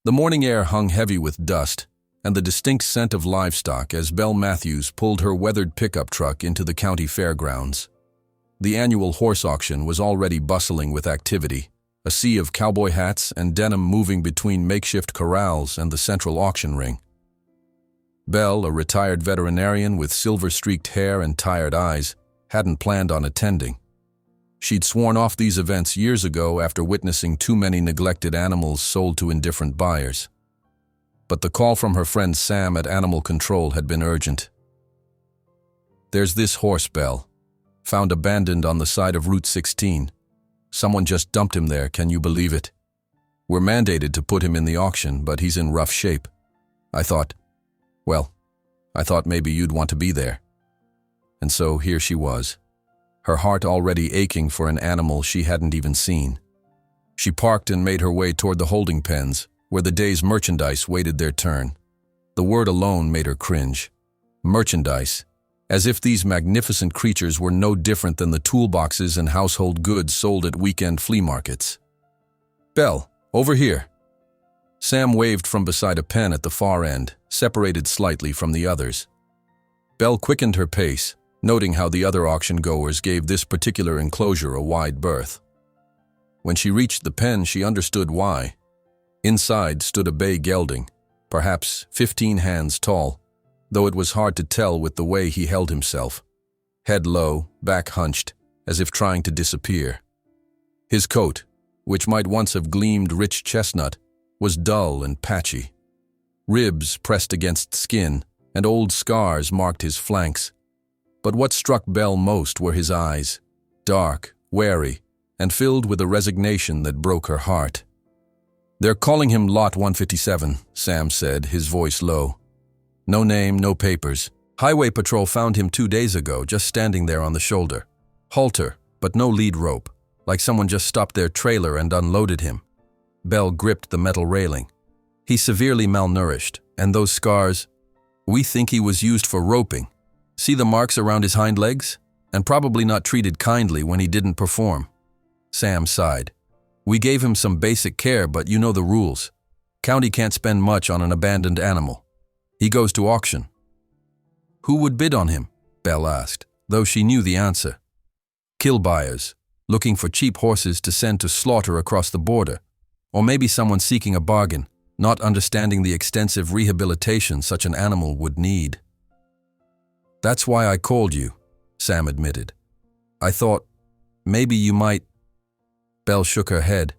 The morning air hung heavy with dust and the distinct scent of livestock as Belle Matthews pulled her weathered pickup truck into the county fairgrounds. The annual horse auction was already bustling with activity, a sea of cowboy hats and denim moving between makeshift corrals and the central auction ring. Belle, a retired veterinarian with silver-streaked hair and tired eyes, hadn't planned on attending. She'd sworn off these events years ago after witnessing too many neglected animals sold to indifferent buyers. But the call from her friend Sam at Animal Control had been urgent. "There's this horse, Belle. Found abandoned on the side of Route 16. Someone just dumped him there, can you believe it? We're mandated to put him in the auction, but he's in rough shape. I thought maybe you'd want to be there." And so here she was, her heart already aching for an animal she hadn't even seen. She parked and made her way toward the holding pens, where the day's merchandise waited their turn. The word alone made her cringe. Merchandise, as if these magnificent creatures were no different than the toolboxes and household goods sold at weekend flea markets. "Belle, over here." Sam waved from beside a pen at the far end, separated slightly from the others. Belle quickened her pace, noting how the other auction-goers gave this particular enclosure a wide berth. When she reached the pen, she understood why. Inside stood a bay gelding, perhaps 15 hands tall, though it was hard to tell with the way he held himself, head low, back hunched, as if trying to disappear. His coat, which might once have gleamed rich chestnut, was dull and patchy. Ribs pressed against skin, and old scars marked his flanks. But what struck Belle most were his eyes, dark, wary, and filled with a resignation that broke her heart. "They're calling him Lot 157, Sam said, his voice low. "No name, no papers. Highway Patrol found him 2 days ago, just standing there on the shoulder. Halter, but no lead rope, like someone just stopped their trailer and unloaded him." Belle gripped the metal railing. "He's severely malnourished, and those scars, we think he was used for roping. See the marks around his hind legs? And probably not treated kindly when he didn't perform." Sam sighed. "We gave him some basic care, but you know the rules. County can't spend much on an abandoned animal. He goes to auction." "Who would bid on him?" Belle asked, though she knew the answer. "Kill buyers, looking for cheap horses to send to slaughter across the border. Or maybe someone seeking a bargain, not understanding the extensive rehabilitation such an animal would need." "That's why I called you," Sam admitted. "I thought maybe you might—" Belle shook her head.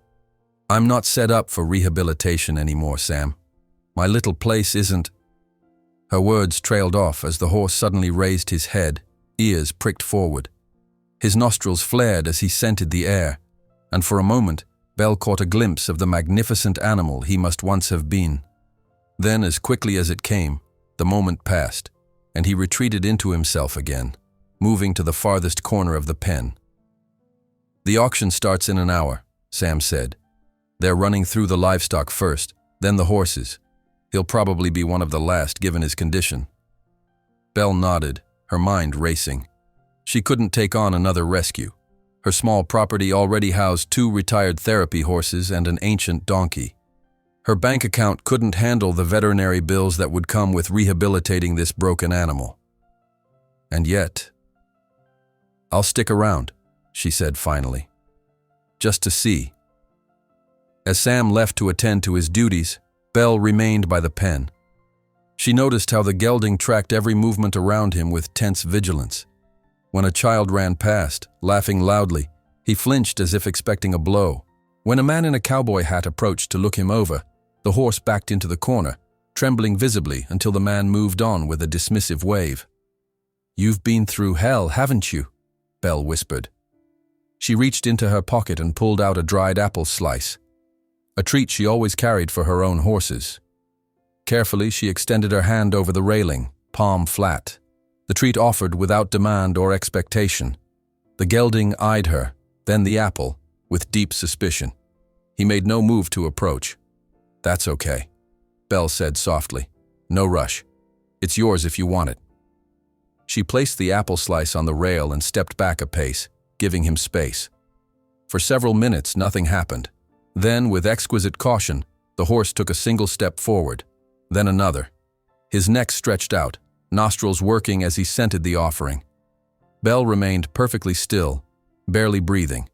"I'm not set up for rehabilitation anymore, Sam. My little place isn't—" Her words trailed off as the horse suddenly raised his head, ears pricked forward. His nostrils flared as he scented the air, and for a moment, Belle caught a glimpse of the magnificent animal he must once have been. Then, as quickly as it came, the moment passed, and he retreated into himself again, moving to the farthest corner of the pen. "The auction starts in an hour," Sam said. "They're running through the livestock first, then the horses. He'll probably be one of the last given his condition." Belle nodded, her mind racing. She couldn't take on another rescue. Her small property already housed 2 retired therapy horses and an ancient donkey. Her bank account couldn't handle the veterinary bills that would come with rehabilitating this broken animal. And yet, "I'll stick around," she said finally. "Just to see." As Sam left to attend to his duties, Belle remained by the pen. She noticed how the gelding tracked every movement around him with tense vigilance. When a child ran past, laughing loudly, he flinched as if expecting a blow. When a man in a cowboy hat approached to look him over, the horse backed into the corner, trembling visibly until the man moved on with a dismissive wave. "You've been through hell, haven't you?" Belle whispered. She reached into her pocket and pulled out a dried apple slice, a treat she always carried for her own horses. Carefully, she extended her hand over the railing, palm flat. The treat offered without demand or expectation. The gelding eyed her, then the apple, with deep suspicion. He made no move to approach. "That's okay," Belle said softly. "No rush. It's yours if you want it." She placed the apple slice on the rail and stepped back a pace, giving him space. For several minutes, nothing happened. Then, with exquisite caution, The horse took a single step forward, then another. His neck stretched out, nostrils working as he scented the offering. Belle remained perfectly still, barely breathing.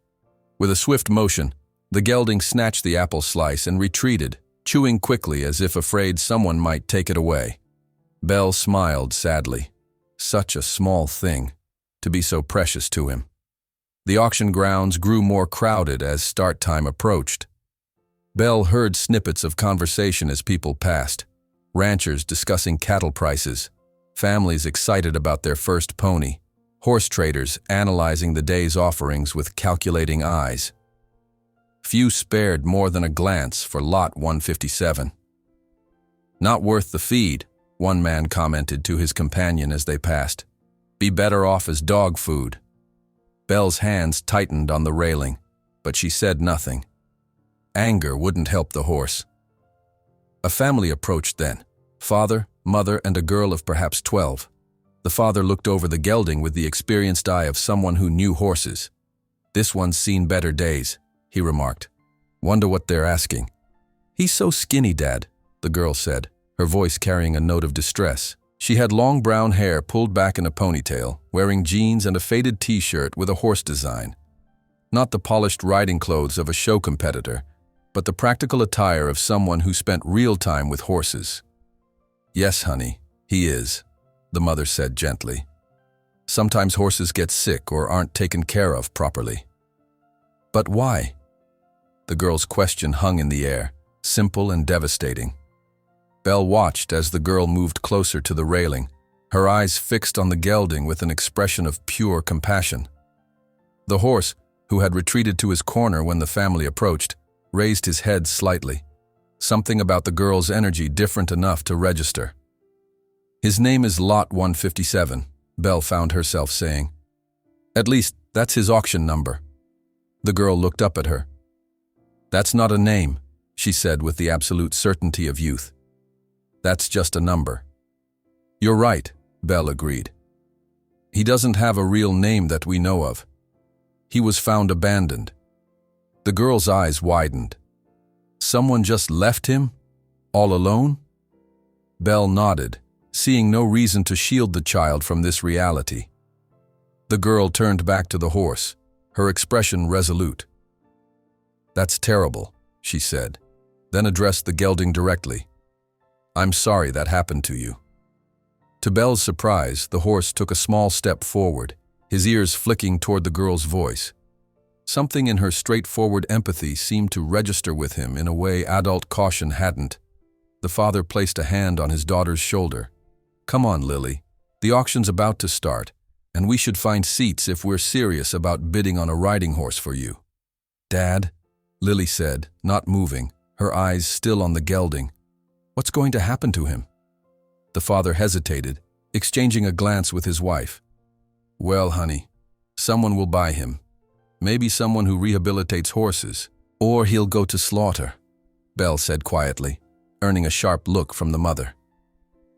With a swift motion, the gelding snatched the apple slice and retreated, chewing quickly as if afraid someone might take it away. Belle smiled sadly. Such a small thing, to be so precious to him. The auction grounds grew more crowded as start time approached. Belle heard snippets of conversation as people passed, ranchers discussing cattle prices, families excited about their first pony, horse traders analyzing the day's offerings with calculating eyes. Few spared more than a glance for lot 157. "Not worth the feed," one man commented to his companion as they passed. "Be better off as dog food." Belle's hands tightened on the railing, but she said nothing. Anger wouldn't help the horse. A family approached then, father, mother, and a girl of perhaps 12. The father looked over the gelding with the experienced eye of someone who knew horses. "This one's seen better days," he remarked. "Wonder what they're asking." "He's so skinny, Dad," the girl said, her voice carrying a note of distress. She had long brown hair pulled back in a ponytail, wearing jeans and a faded t-shirt with a horse design. Not the polished riding clothes of a show competitor, but the practical attire of someone who spent real time with horses. "Yes, honey, he is," the mother said gently. "Sometimes horses get sick or aren't taken care of properly." "But why?" The girl's question hung in the air, simple and devastating. Belle watched as the girl moved closer to the railing, her eyes fixed on the gelding with an expression of pure compassion. The horse, who had retreated to his corner when the family approached, raised his head slightly, something about the girl's energy different enough to register. "His name is Lot 157, Belle found herself saying. "At least, that's his auction number." The girl looked up at her. "That's not a name," she said with the absolute certainty of youth. "That's just a number." "You're right," Belle agreed. "He doesn't have a real name that we know of. He was found abandoned." The girl's eyes widened. "Someone just left him? All alone?" Belle nodded, seeing no reason to shield the child from this reality. The girl turned back to the horse, her expression resolute. "That's terrible," she said, then addressed the gelding directly. "I'm sorry that happened to you." To Belle's surprise, the horse took a small step forward, his ears flicking toward the girl's voice. Something in her straightforward empathy seemed to register with him in a way adult caution hadn't. The father placed a hand on his daughter's shoulder. "Come on, Lily. The auction's about to start, and we should find seats if we're serious about bidding on a riding horse for you." "Dad," Lily said, not moving, her eyes still on the gelding. "What's going to happen to him?" The father hesitated, exchanging a glance with his wife. "Well, honey, someone will buy him. Maybe someone who rehabilitates horses, or he'll go to slaughter," Belle said quietly, earning a sharp look from the mother.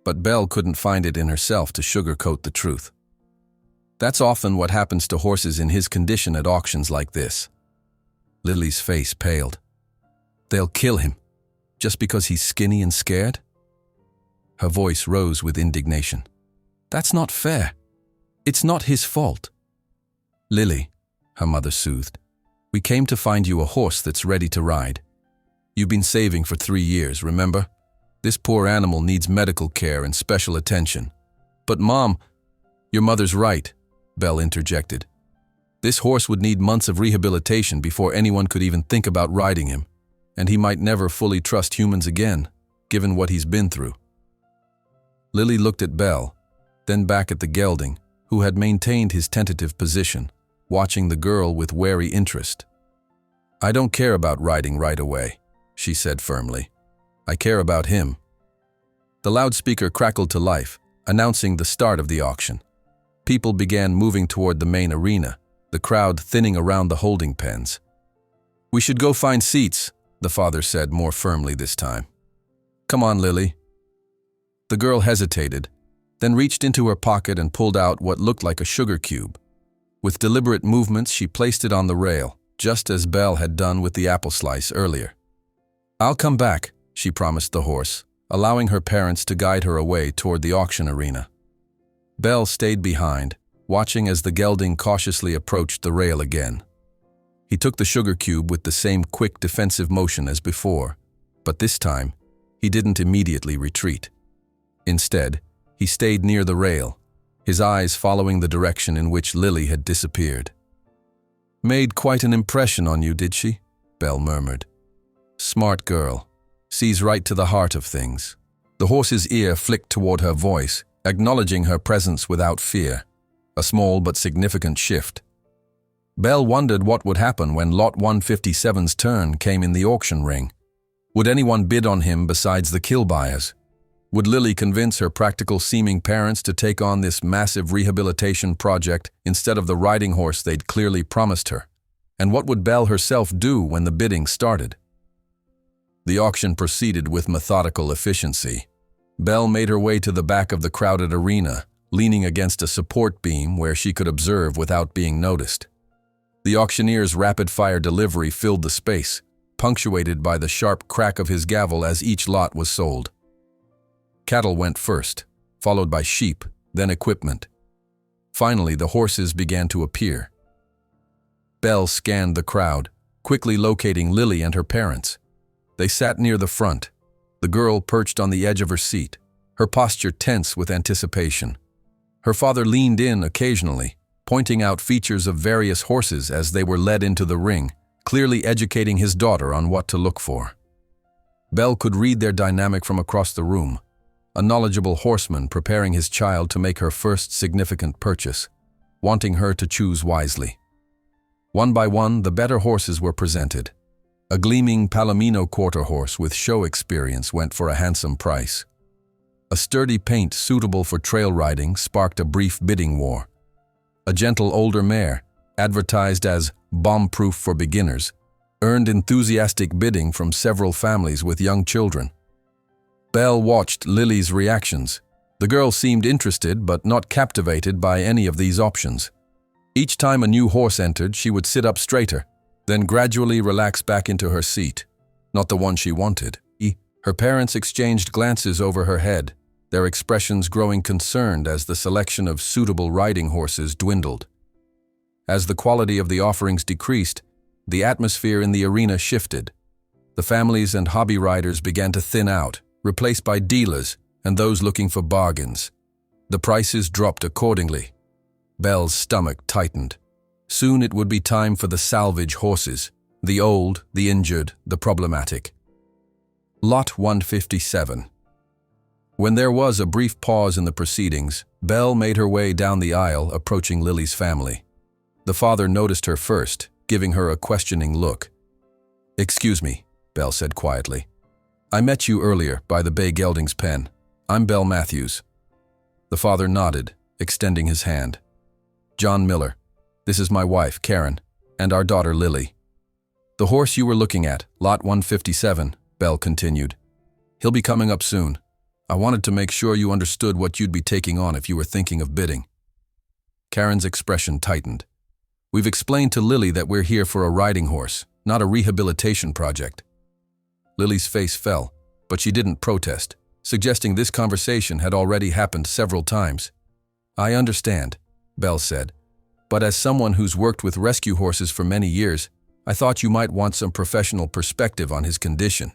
But Belle couldn't find it in herself to sugarcoat the truth. "That's often what happens to horses in his condition at auctions like this." Lily's face paled. "They'll kill him, just because he's skinny and scared?" Her voice rose with indignation. "That's not fair. It's not his fault." "Lily," her mother soothed, "we came to find you a horse that's ready to ride. You've been saving for 3 years, remember? This poor animal needs medical care and special attention." "But Mom..." "Your mother's right," Belle interjected. "This horse would need months of rehabilitation before anyone could even think about riding him, and he might never fully trust humans again, given what he's been through." Lily looked at Belle, then back at the gelding, who had maintained his tentative position, watching the girl with wary interest. "I don't care about riding right away," she said firmly. "I care about him." The loudspeaker crackled to life, announcing the start of the auction. People began moving toward the main arena, the crowd thinning around the holding pens. "We should go find seats," the father said more firmly this time. "Come on, Lily." The girl hesitated, then reached into her pocket and pulled out what looked like a sugar cube. With deliberate movements, she placed it on the rail, just as Belle had done with the apple slice earlier. "I'll come back," she promised the horse, allowing her parents to guide her away toward the auction arena. Belle stayed behind, watching as the gelding cautiously approached the rail again. He took the sugar cube with the same quick defensive motion as before, but this time, he didn't immediately retreat. Instead, he stayed near the rail, his eyes following the direction in which Lily had disappeared. "Made quite an impression on you, did she?" Belle murmured. "Smart girl. Sees right to the heart of things." The horse's ear flicked toward her voice, acknowledging her presence without fear, a small but significant shift. Belle wondered what would happen when Lot 157's turn came in the auction ring. Would anyone bid on him besides the kill buyers? Would Lily convince her practical-seeming parents to take on this massive rehabilitation project instead of the riding horse they'd clearly promised her? And what would Belle herself do when the bidding started? The auction proceeded with methodical efficiency. Belle made her way to the back of the crowded arena, leaning against a support beam where she could observe without being noticed. The auctioneer's rapid-fire delivery filled the space, punctuated by the sharp crack of his gavel as each lot was sold. Cattle went first, followed by sheep, then equipment. Finally, the horses began to appear. Belle scanned the crowd, quickly locating Lily and her parents. They sat near the front, the girl perched on the edge of her seat, her posture tense with anticipation. Her father leaned in occasionally, pointing out features of various horses as they were led into the ring, clearly educating his daughter on what to look for. Belle could read their dynamic from across the room, a knowledgeable horseman preparing his child to make her first significant purchase, wanting her to choose wisely. One by one, the better horses were presented. A gleaming Palomino quarter horse with show experience went for a handsome price. A sturdy paint suitable for trail riding sparked a brief bidding war. A gentle older mare, advertised as bomb-proof for beginners, earned enthusiastic bidding from several families with young children. Belle watched Lily's reactions. The girl seemed interested but not captivated by any of these options. Each time a new horse entered, she would sit up straighter, then gradually relax back into her seat. Not the one she wanted. Her parents exchanged glances over her head, their expressions growing concerned as the selection of suitable riding horses dwindled. As the quality of the offerings decreased, the atmosphere in the arena shifted. The families and hobby riders began to thin out, replaced by dealers and those looking for bargains. The prices dropped accordingly. Belle's stomach tightened. Soon it would be time for the salvage horses, the old, the injured, the problematic. Lot 157. When there was a brief pause in the proceedings, Belle made her way down the aisle, approaching Lily's family. The father noticed her first, giving her a questioning look. "Excuse me," Belle said quietly. "I met you earlier by the bay gelding's pen. I'm Belle Matthews." The father nodded, extending his hand. "John Miller. This is my wife, Karen, and our daughter, Lily." "The horse you were looking at, Lot 157, Belle continued. "He'll be coming up soon. I wanted to make sure you understood what you'd be taking on if you were thinking of bidding." Karen's expression tightened. "We've explained to Lily that we're here for a riding horse, not a rehabilitation project." Lily's face fell, but she didn't protest, suggesting this conversation had already happened several times. "I understand," Belle said, "but as someone who's worked with rescue horses for many years, I thought you might want some professional perspective on his condition."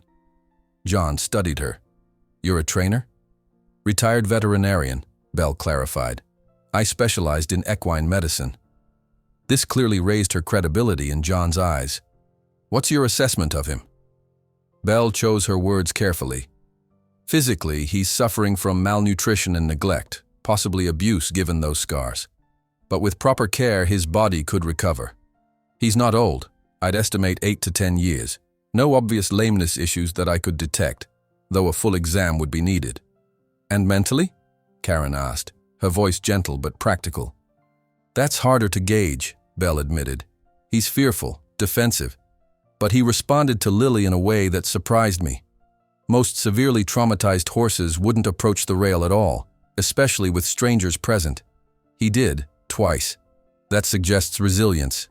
John studied her. "You're a trainer?" "Retired veterinarian," Belle clarified. "I specialized in equine medicine." This clearly raised her credibility in John's eyes. "What's your assessment of him?" Belle chose her words carefully. "Physically, he's suffering from malnutrition and neglect, possibly abuse given those scars. But with proper care, his body could recover. He's not old. I'd estimate 8 to 10 years. No obvious lameness issues that I could detect, though a full exam would be needed." "And mentally?" Karen asked, her voice gentle but practical. "That's harder to gauge," Belle admitted. "He's fearful, defensive, but he responded to Lily in a way that surprised me. Most severely traumatized horses wouldn't approach the rail at all, especially with strangers present. He did, twice. That suggests resilience."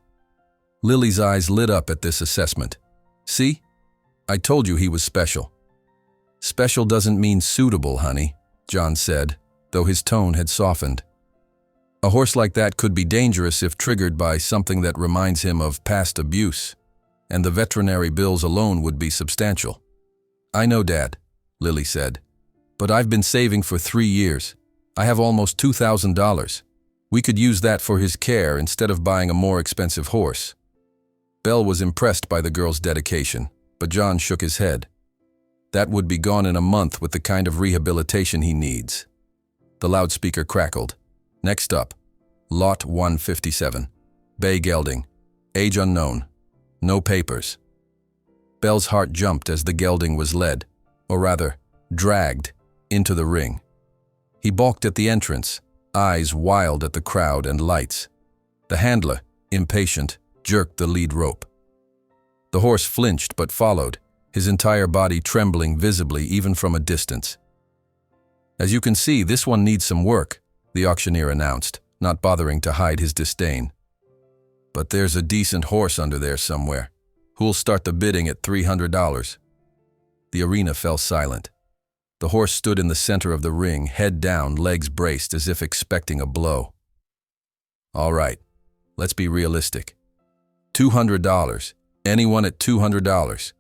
Lily's eyes lit up at this assessment. "See? I told you he was special." Special doesn't mean suitable, honey, John said, though his tone had softened. A horse like that could be dangerous if triggered by something that reminds him of past abuse, and the veterinary bills alone would be substantial. I know, Dad, Lily said, but I've been saving for 3 years. I have almost $2,000. We could use that for his care instead of buying a more expensive horse. Belle was impressed by the girl's dedication, but John shook his head. That would be gone in a month with the kind of rehabilitation he needs. The loudspeaker crackled. Next up, Lot 157, Bay Gelding, age unknown, no papers. Belle's heart jumped as the gelding was led, or rather, dragged, into the ring. He balked at the entrance, eyes wild at the crowd and lights. The handler, impatient, jerked the lead rope. The horse flinched but followed, his entire body trembling visibly even from a distance. As you can see, this one needs some work, the auctioneer announced, not bothering to hide his disdain. But there's a decent horse under there somewhere. Who'll start the bidding at $300? The arena fell silent. The horse stood in the center of the ring, head down, legs braced as if expecting a blow. All right, let's be realistic. $200. Anyone at $200?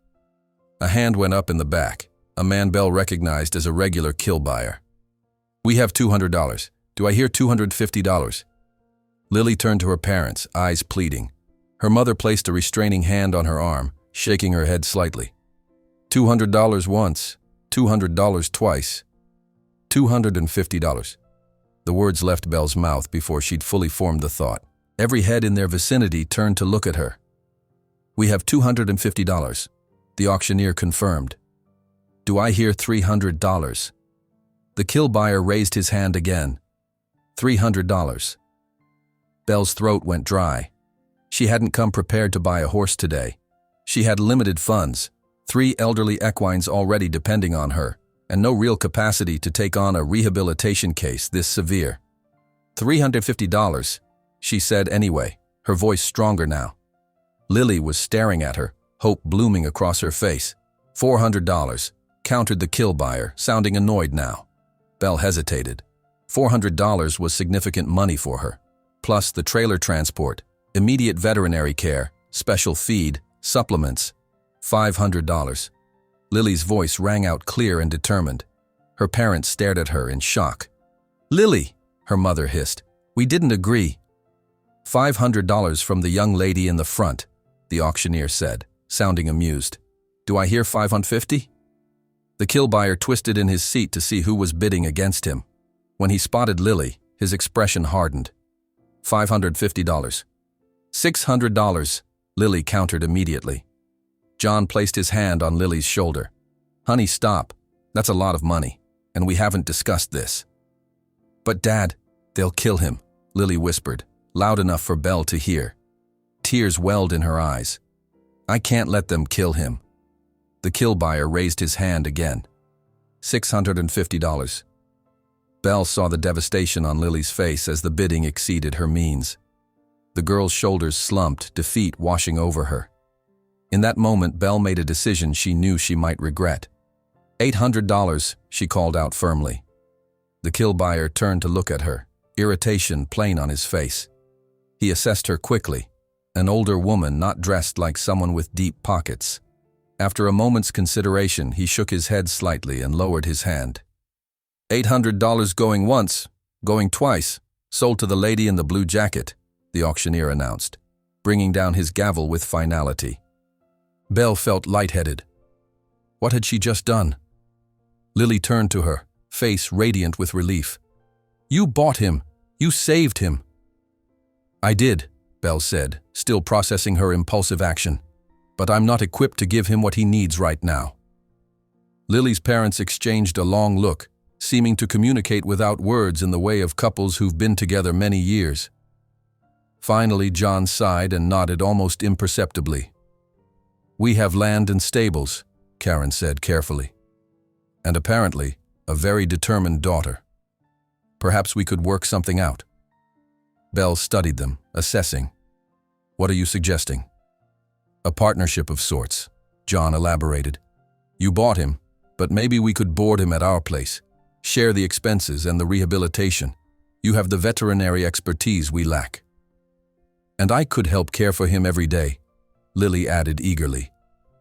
A hand went up in the back, a man Belle recognized as a regular kill buyer. We have $200. Do I hear $250? Lily turned to her parents, eyes pleading. Her mother placed a restraining hand on her arm, shaking her head slightly. $200 once, $200 twice, $250. The words left Belle's mouth before she'd fully formed the thought. Every head in their vicinity turned to look at her. We have $250, the auctioneer confirmed. Do I hear $300? The kill buyer raised his hand again. $300. Belle's throat went dry. She hadn't come prepared to buy a horse today. She had limited funds, 3 elderly equines already depending on her, and no real capacity to take on a rehabilitation case this severe. $350, she said anyway, her voice stronger now. Lily was staring at her, hope blooming across her face. $400, countered the kill buyer, sounding annoyed now. Belle hesitated. $400 was significant money for her, plus the trailer transport, immediate veterinary care, special feed, supplements. $500. Lily's voice rang out clear and determined. Her parents stared at her in shock. Lily, her mother hissed, we didn't agree. $500 from the young lady in the front, the auctioneer said, sounding amused. Do I hear $550? The kill buyer twisted in his seat to see who was bidding against him. When he spotted Lily, his expression hardened. $550. $600, Lily countered immediately. John placed his hand on Lily's shoulder. Honey, stop. That's a lot of money, and we haven't discussed this. But Dad, they'll kill him, Lily whispered, loud enough for Belle to hear. Tears welled in her eyes. I can't let them kill him. The kill buyer raised his hand again. $650. Belle saw the devastation on Lily's face as the bidding exceeded her means. The girl's shoulders slumped, defeat washing over her. In that moment, Belle made a decision she knew she might regret. $800, she called out firmly. The kill buyer turned to look at her, irritation plain on his face. He assessed her quickly, an older woman not dressed like someone with deep pockets. After a moment's consideration, he shook his head slightly and lowered his hand. $800 going once, going twice, sold to the lady in the blue jacket, the auctioneer announced, bringing down his gavel with finality. Belle felt lightheaded. What had she just done? Lily turned to her, face radiant with relief. You bought him. You saved him. I did, Belle said, still processing her impulsive action. But I'm not equipped to give him what he needs right now. Lily's parents exchanged a long look, seeming to communicate without words in the way of couples who've been together many years. Finally, John sighed and nodded almost imperceptibly. We have land and stables, Karen said carefully. And apparently, a very determined daughter. Perhaps we could work something out. Belle studied them, assessing. What are you suggesting? A partnership of sorts, John elaborated. You bought him, But maybe we could board him at our place, share the expenses and the rehabilitation. You have the veterinary expertise we lack. And I could help care for him every day, Lily added eagerly.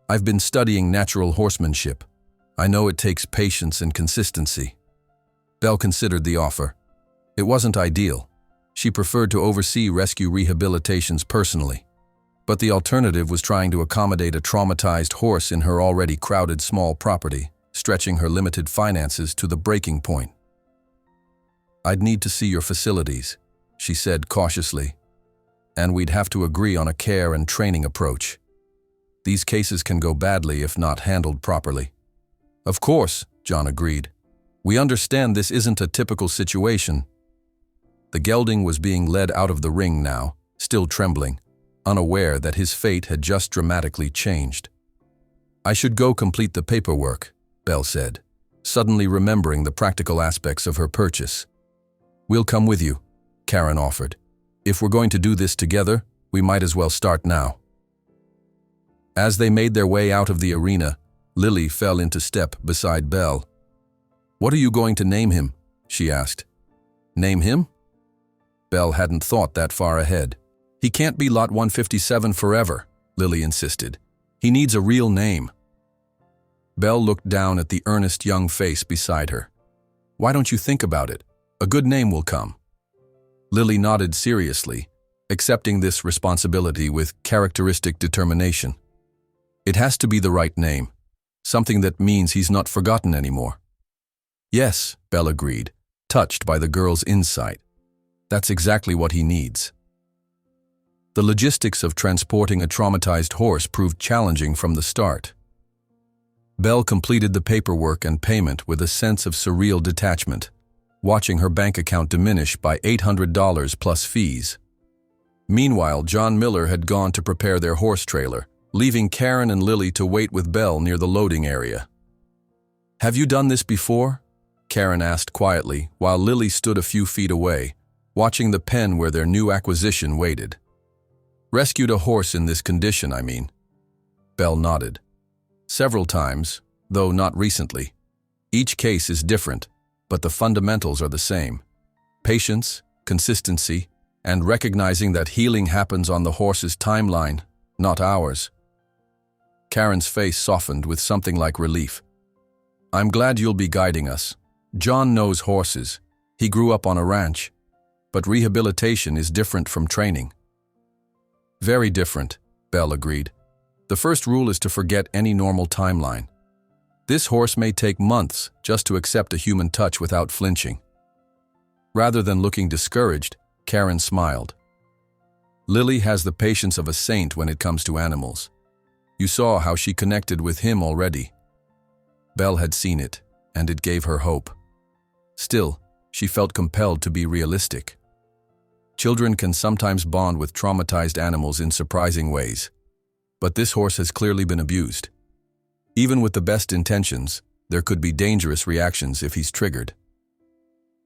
I've been studying natural horsemanship. I know it takes patience and consistency. Belle considered the offer. It wasn't ideal. She preferred to oversee rescue rehabilitations personally. But the alternative was trying to accommodate a traumatized horse in her already crowded small property, stretching her limited finances to the breaking point. I'd need to see your facilities, she said cautiously, and we'd have to agree on a care and training approach. These cases can go badly if not handled properly. Of course, John agreed. We understand this isn't a typical situation. The gelding was being led out of the ring now, still trembling, unaware that his fate had just dramatically changed. I should go complete the paperwork, Belle said, suddenly remembering the practical aspects of her purchase. We'll come with you, Karen offered. If we're going to do this together, we might as well start now. As they made their way out of the arena, Lily fell into step beside Belle. What are you going to name him? She asked. Name him? Belle hadn't thought that far ahead. He can't be Lot 157 forever, Lily insisted. He needs a real name. Belle looked down at the earnest young face beside her. Why don't you think about it? A good name will come. Lily nodded seriously, accepting this responsibility with characteristic determination. It has to be the right name, something that means he's not forgotten anymore. Yes, Belle agreed, touched by the girl's insight. That's exactly what he needs. The logistics of transporting a traumatized horse proved challenging from the start. Belle completed the paperwork and payment with a sense of surreal detachment, watching her bank account diminish by $800 plus fees. Meanwhile, John Miller had gone to prepare their horse trailer, leaving Karen and Lily to wait with Belle near the loading area. Have you done this before? Karen asked quietly, while Lily stood a few feet away, watching the pen where their new acquisition waited. Rescued a horse in this condition, I mean. Belle nodded. Several times, though not recently. Each case is different, but the fundamentals are the same. Patience, consistency, and recognizing that healing happens on the horse's timeline, not ours. Karen's face softened with something like relief. I'm glad you'll be guiding us. John knows horses. He grew up on a ranch. But rehabilitation is different from training. Very different, Belle agreed. The first rule is to forget any normal timeline. This horse may take months just to accept a human touch without flinching. Rather than looking discouraged, Karen smiled. Lily has the patience of a saint when it comes to animals. You saw how she connected with him already. Belle had seen it, and it gave her hope. Still, she felt compelled to be realistic. Children can sometimes bond with traumatized animals in surprising ways. But this horse has clearly been abused. Even with the best intentions, there could be dangerous reactions if he's triggered.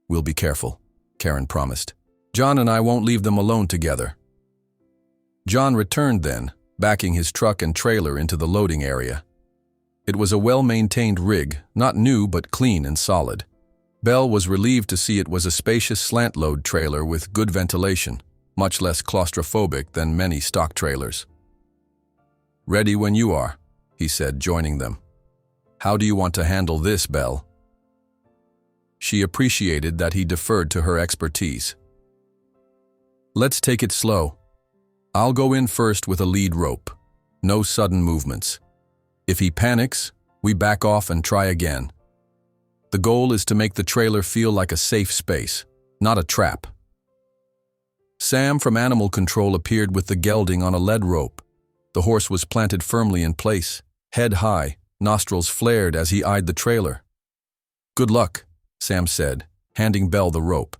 We'll be careful, Karen promised. John and I won't leave them alone together. John returned then, backing his truck and trailer into the loading area. It was a well-maintained rig, not new but clean and solid. Belle was relieved to see it was a spacious slant-load trailer with good ventilation, much less claustrophobic than many stock trailers. Ready when you are, he said, joining them. How do you want to handle this, Belle? She appreciated that he deferred to her expertise. Let's take it slow. I'll go in first with a lead rope. No sudden movements. If he panics, we back off and try again. The goal is to make the trailer feel like a safe space, not a trap. Sam from Animal Control appeared with the gelding on a lead rope. The horse was planted firmly in place, head high, nostrils flared as he eyed the trailer. Good luck, Sam said, handing Belle the rope.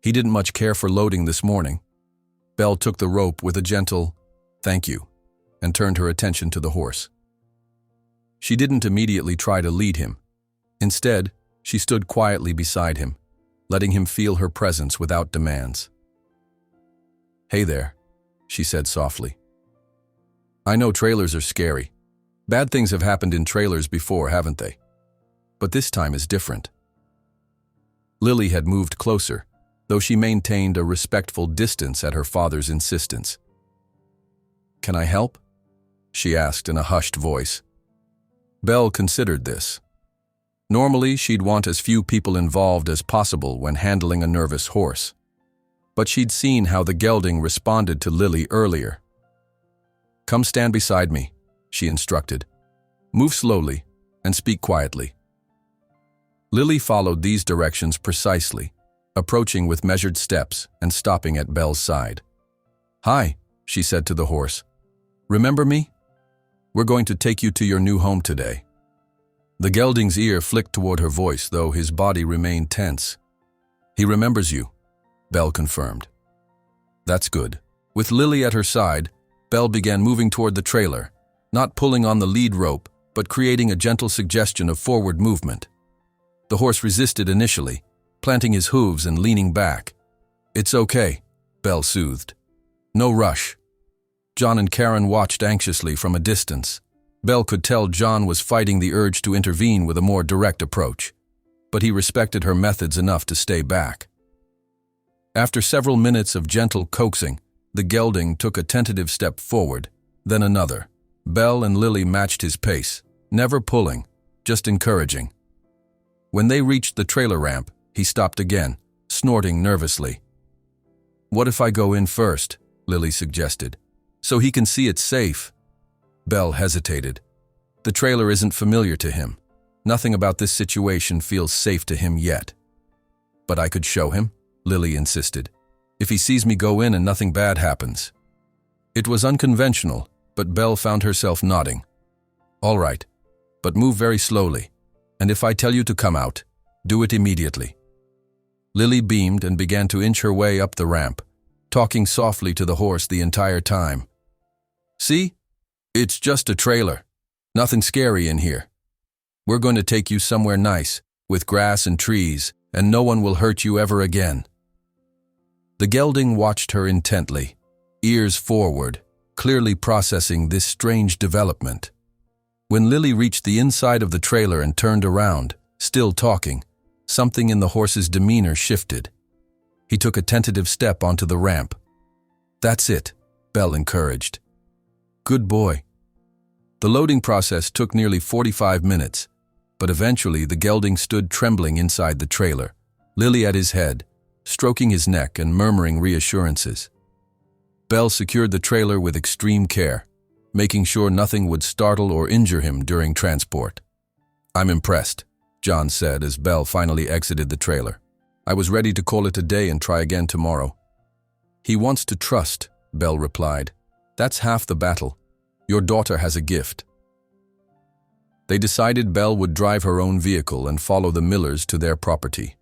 He didn't much care for loading this morning. Belle took the rope with a gentle, "Thank you," and turned her attention to the horse. She didn't immediately try to lead him. Instead, she stood quietly beside him, letting him feel her presence without demands. "Hey there," she said softly. "I know trailers are scary. Bad things have happened in trailers before, haven't they? but this time is different. Lily had moved closer, though she maintained a respectful distance at her father's insistence. "Can I help?" she asked in a hushed voice. Belle considered this. Normally, she'd want as few people involved as possible when handling a nervous horse. But she'd seen how the gelding responded to Lily earlier. "Come stand beside me," she instructed. "Move slowly and speak quietly." Lily followed these directions precisely, approaching with measured steps and stopping at Belle's side. "Hi," she said to the horse. "Remember me? We're going to take you to your new home today." The gelding's ear flicked toward her voice, though his body remained tense. "He remembers you," Belle confirmed. "That's good." With Lily at her side, Belle began moving toward the trailer, not pulling on the lead rope, but creating a gentle suggestion of forward movement. The horse resisted initially, planting his hooves and leaning back. "It's okay," Belle soothed. "No rush." John and Karen watched anxiously from a distance. Belle could tell John was fighting the urge to intervene with a more direct approach, but he respected her methods enough to stay back. After several minutes of gentle coaxing, the gelding took a tentative step forward, then another. Belle and Lily matched his pace, never pulling, just encouraging. When they reached the trailer ramp, he stopped again, snorting nervously. "What if I go in first?" Lily suggested. "So he can see it's safe." Belle hesitated. The trailer isn't familiar to him. Nothing about this situation feels safe to him yet. "But I could show him," Lily insisted. "If he sees me go in and nothing bad happens." It was unconventional, but Belle found herself nodding. "All right, but move very slowly, and if I tell you to come out, do it immediately." Lily beamed and began to inch her way up the ramp, talking softly to the horse the entire time. "See? It's just a trailer. Nothing scary in here. We're going to take you somewhere nice, with grass and trees, and no one will hurt you ever again." The gelding watched her intently, ears forward, clearly processing this strange development. When Lily reached the inside of the trailer and turned around, still talking, something in the horse's demeanor shifted. He took a tentative step onto the ramp. "That's it," Belle encouraged. "Good boy." The loading process took nearly 45 minutes, but eventually the gelding stood trembling inside the trailer, Lily at his head, stroking his neck and murmuring reassurances. Belle secured the trailer with extreme care, making sure nothing would startle or injure him during transport. "I'm impressed," John said as Belle finally exited the trailer. "I was ready to call it a day and try again tomorrow." "He wants to trust," Belle replied. "That's half the battle. Your daughter has a gift." They decided Belle would drive her own vehicle and follow the Millers to their property.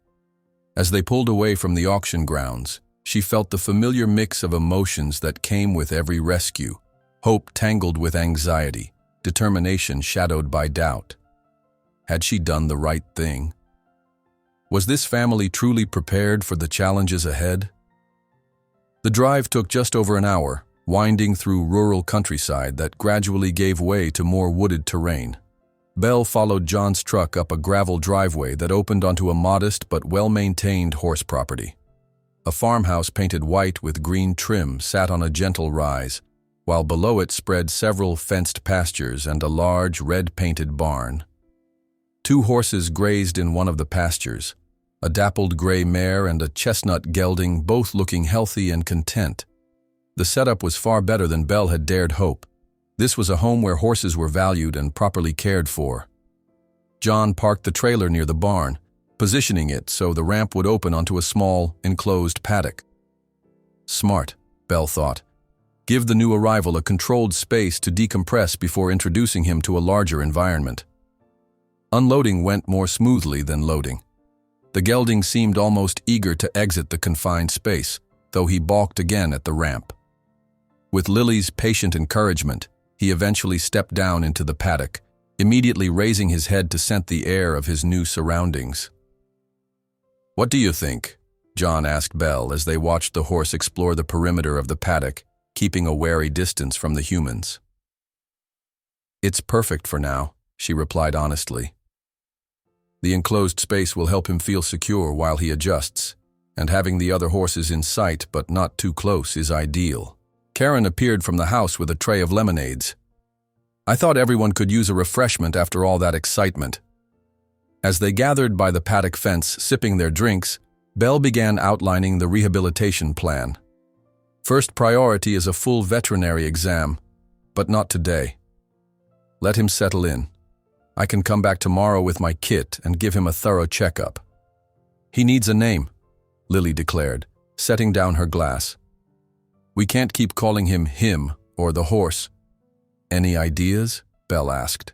As they pulled away from the auction grounds, she felt the familiar mix of emotions that came with every rescue: hope tangled with anxiety, determination shadowed by doubt. Had she done the right thing? Was this family truly prepared for the challenges ahead? The drive took just over an hour, winding through rural countryside that gradually gave way to more wooded terrain. Belle followed John's truck up a gravel driveway that opened onto a modest but well-maintained horse property. A farmhouse painted white with green trim sat on a gentle rise, while below it spread several fenced pastures and a large red-painted barn. 2 horses grazed in one of the pastures, a dappled gray mare and a chestnut gelding, both looking healthy and content. The setup was far better than Belle had dared hope. This was a home where horses were valued and properly cared for. John parked the trailer near the barn, positioning it so the ramp would open onto a small, enclosed paddock. Smart, Belle thought. Give the new arrival a controlled space to decompress before introducing him to a larger environment. Unloading went more smoothly than loading. The gelding seemed almost eager to exit the confined space, though he balked again at the ramp. With Lily's patient encouragement, he eventually stepped down into the paddock, immediately raising his head to scent the air of his new surroundings. "What do you think?" John asked Belle as they watched the horse explore the perimeter of the paddock, keeping a wary distance from the humans. "It's perfect for now," she replied honestly. The enclosed space will help him feel secure while he adjusts, and having the other horses in sight but not too close is ideal. Karen appeared from the house with a tray of lemonades. I thought everyone could use a refreshment after all that excitement. As they gathered by the paddock fence sipping their drinks, Belle began outlining the rehabilitation plan. First priority is a full veterinary exam, but not today. Let him settle in. I can come back tomorrow with my kit and give him a thorough checkup. He needs a name, Lily declared, setting down her glass. We can't keep calling him or the horse. Any ideas? Belle asked.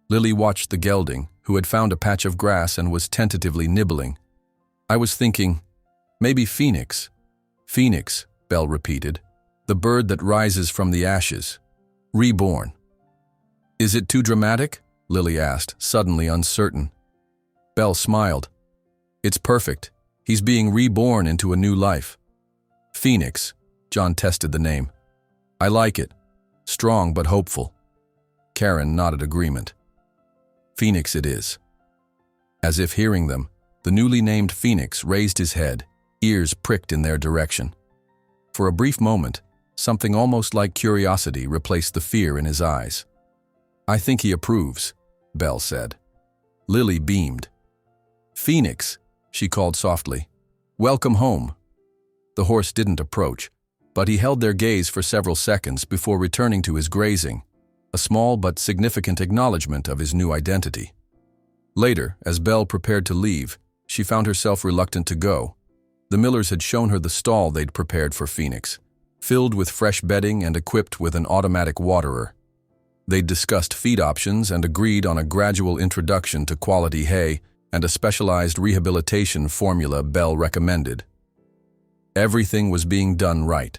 Lily watched the gelding, who had found a patch of grass and was tentatively nibbling. I was thinking, maybe Phoenix. Phoenix, Belle repeated, the bird that rises from the ashes. Reborn. Is it too dramatic? Lily asked, suddenly uncertain. Belle smiled. It's perfect. He's being reborn into a new life. Phoenix. John tested the name. I like it. Strong but hopeful. Karen nodded agreement. Phoenix it is. As if hearing them, the newly named Phoenix raised his head, ears pricked in their direction. For a brief moment, something almost like curiosity replaced the fear in his eyes. I think he approves, Belle said. Lily beamed. Phoenix, she called softly. Welcome home. The horse didn't approach, but he held their gaze for several seconds before returning to his grazing, a small but significant acknowledgement of his new identity. Later, as Belle prepared to leave, she found herself reluctant to go. The Millers had shown her the stall they'd prepared for Phoenix, filled with fresh bedding and equipped with an automatic waterer. They'd discussed feed options and agreed on a gradual introduction to quality hay and a specialized rehabilitation formula Belle recommended. Everything was being done right.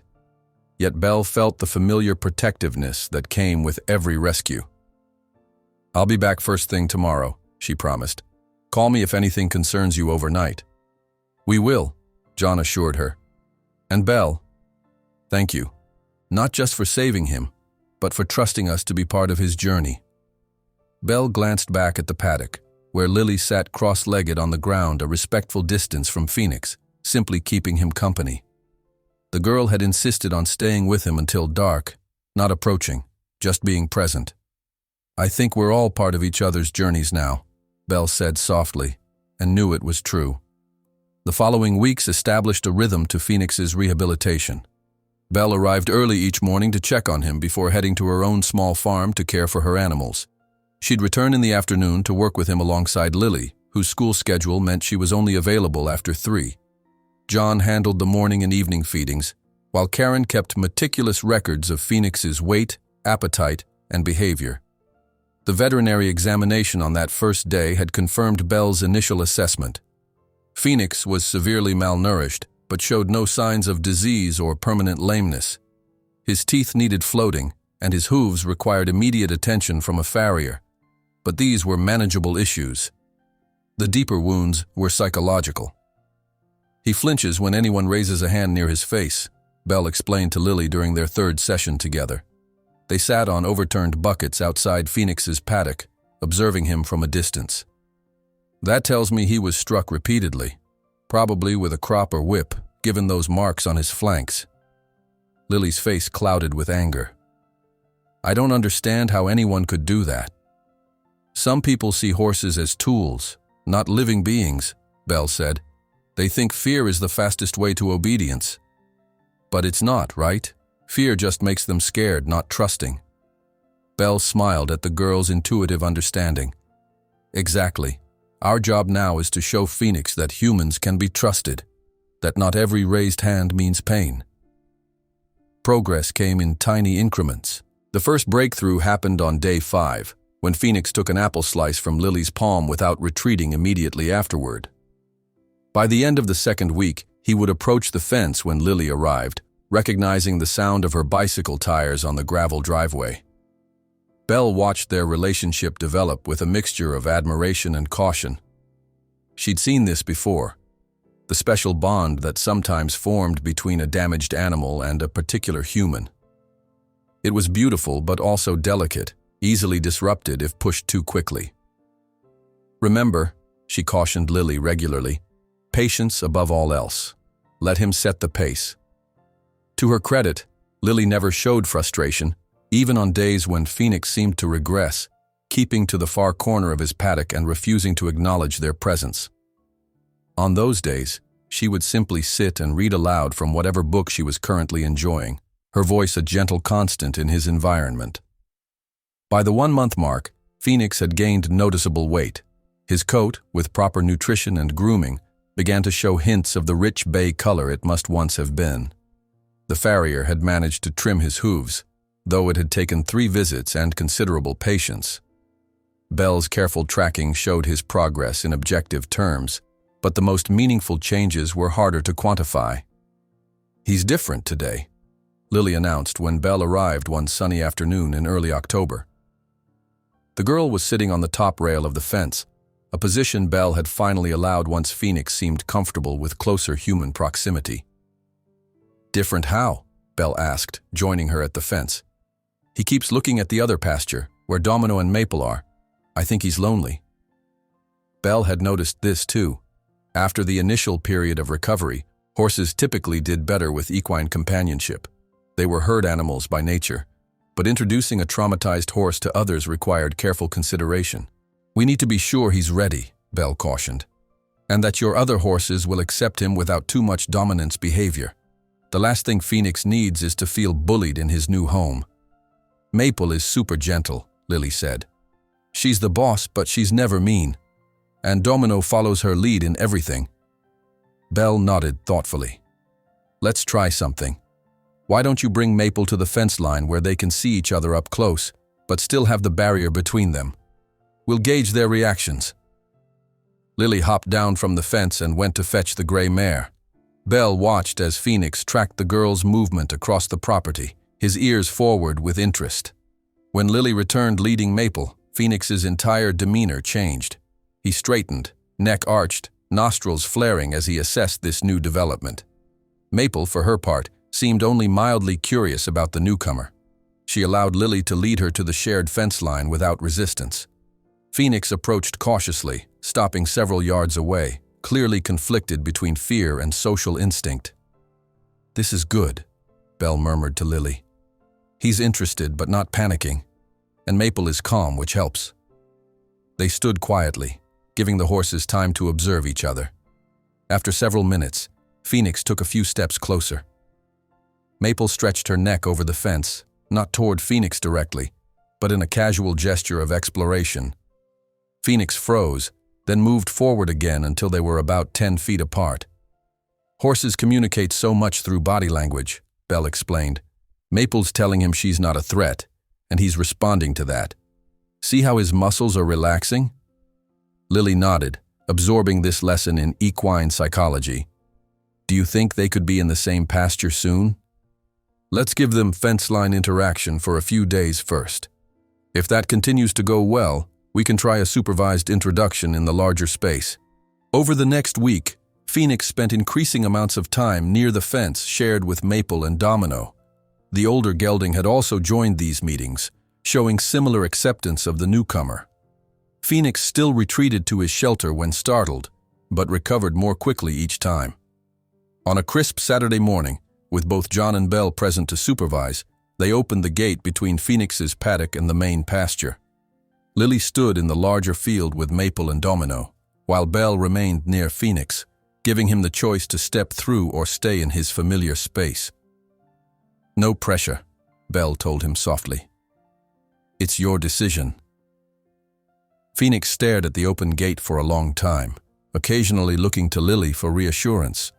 Yet Belle felt the familiar protectiveness that came with every rescue. I'll be back first thing tomorrow, she promised. Call me if anything concerns you overnight. We will, John assured her. And Belle, thank you, not just for saving him, but for trusting us to be part of his journey. Belle glanced back at the paddock, where Lily sat cross-legged on the ground a respectful distance from Phoenix, simply keeping him company. The girl had insisted on staying with him until dark, not approaching, just being present. I think we're all part of each other's journeys now, Belle said softly, and knew it was true. The following weeks established a rhythm to Phoenix's rehabilitation. Belle arrived early each morning to check on him before heading to her own small farm to care for her animals. She'd return in the afternoon to work with him alongside Lily, whose school schedule meant she was only available after 3. John handled the morning and evening feedings, while Karen kept meticulous records of Phoenix's weight, appetite, and behavior. The veterinary examination on that first day had confirmed Belle's initial assessment. Phoenix was severely malnourished, but showed no signs of disease or permanent lameness. His teeth needed floating, and his hooves required immediate attention from a farrier. But these were manageable issues. The deeper wounds were psychological. He flinches when anyone raises a hand near his face, Belle explained to Lily during their third session together. They sat on overturned buckets outside Phoenix's paddock, observing him from a distance. That tells me he was struck repeatedly, probably with a crop or whip, given those marks on his flanks. Lily's face clouded with anger. I don't understand how anyone could do that. Some people see horses as tools, not living beings, Belle said. They think fear is the fastest way to obedience. But it's not, right? Fear just makes them scared, not trusting. Belle smiled at the girl's intuitive understanding. Exactly. Our job now is to show Phoenix that humans can be trusted, that not every raised hand means pain. Progress came in tiny increments. The first breakthrough happened on day 5, when Phoenix took an apple slice from Lily's palm without retreating immediately afterward. By the end of the second week, he would approach the fence when Lily arrived, recognizing the sound of her bicycle tires on the gravel driveway. Belle watched their relationship develop with a mixture of admiration and caution. She'd seen this before, the special bond that sometimes formed between a damaged animal and a particular human. It was beautiful but also delicate, easily disrupted if pushed too quickly. Remember, she cautioned Lily regularly. Patience above all else. Let him set the pace. To her credit, Lily never showed frustration, even on days when Phoenix seemed to regress, keeping to the far corner of his paddock and refusing to acknowledge their presence. On those days, she would simply sit and read aloud from whatever book she was currently enjoying, her voice a gentle constant in his environment. By the 1-month mark, Phoenix had gained noticeable weight. His coat, with proper nutrition and grooming, began to show hints of the rich bay color it must once have been. The farrier had managed to trim his hooves, though it had taken 3 visits and considerable patience. Belle's careful tracking showed his progress in objective terms, but the most meaningful changes were harder to quantify. "He's different today," Lily announced when Belle arrived one sunny afternoon in early October. The girl was sitting on the top rail of the fence, a position Belle had finally allowed once Phoenix seemed comfortable with closer human proximity. "Different how?" Belle asked, joining her at the fence. "He keeps looking at the other pasture, where Domino and Maple are. I think he's lonely." Belle had noticed this too. After the initial period of recovery, horses typically did better with equine companionship. They were herd animals by nature, but introducing a traumatized horse to others required careful consideration. "We need to be sure he's ready," Belle cautioned, "and that your other horses will accept him without too much dominance behavior. The last thing Phoenix needs is to feel bullied in his new home." "Maple is super gentle," Lily said. "She's the boss, but she's never mean. And Domino follows her lead in everything." Belle nodded thoughtfully. "Let's try something. Why don't you bring Maple to the fence line where they can see each other up close, but still have the barrier between them? We'll gauge their reactions." Lily hopped down from the fence and went to fetch the gray mare. Belle watched as Phoenix tracked the girl's movement across the property, his ears forward with interest. When Lily returned leading Maple, Phoenix's entire demeanor changed. He straightened, neck arched, nostrils flaring as he assessed this new development. Maple, for her part, seemed only mildly curious about the newcomer. She allowed Lily to lead her to the shared fence line without resistance. Phoenix approached cautiously, stopping several yards away, clearly conflicted between fear and social instinct. "This is good," Belle murmured to Lily. "He's interested but not panicking, and Maple is calm, which helps." They stood quietly, giving the horses time to observe each other. After several minutes, Phoenix took a few steps closer. Maple stretched her neck over the fence, not toward Phoenix directly, but in a casual gesture of exploration. Phoenix froze, then moved forward again until they were about 10 feet apart. "Horses communicate so much through body language," Belle explained. "Maple's telling him she's not a threat, and he's responding to that. See how his muscles are relaxing?" Lily nodded, absorbing this lesson in equine psychology. "Do you think they could be in the same pasture soon?" "Let's give them fence line interaction for a few days first. If that continues to go well, we can try a supervised introduction in the larger space." Over the next week, Phoenix spent increasing amounts of time near the fence shared with Maple and Domino. The older gelding had also joined these meetings, showing similar acceptance of the newcomer. Phoenix still retreated to his shelter when startled, but recovered more quickly each time. On a crisp Saturday morning, with both John and Belle present to supervise, they opened the gate between Phoenix's paddock and the main pasture. Lily stood in the larger field with Maple and Domino, while Belle remained near Phoenix, giving him the choice to step through or stay in his familiar space. "No pressure," Belle told him softly. "It's your decision." Phoenix stared at the open gate for a long time, occasionally looking to Lily for reassurance.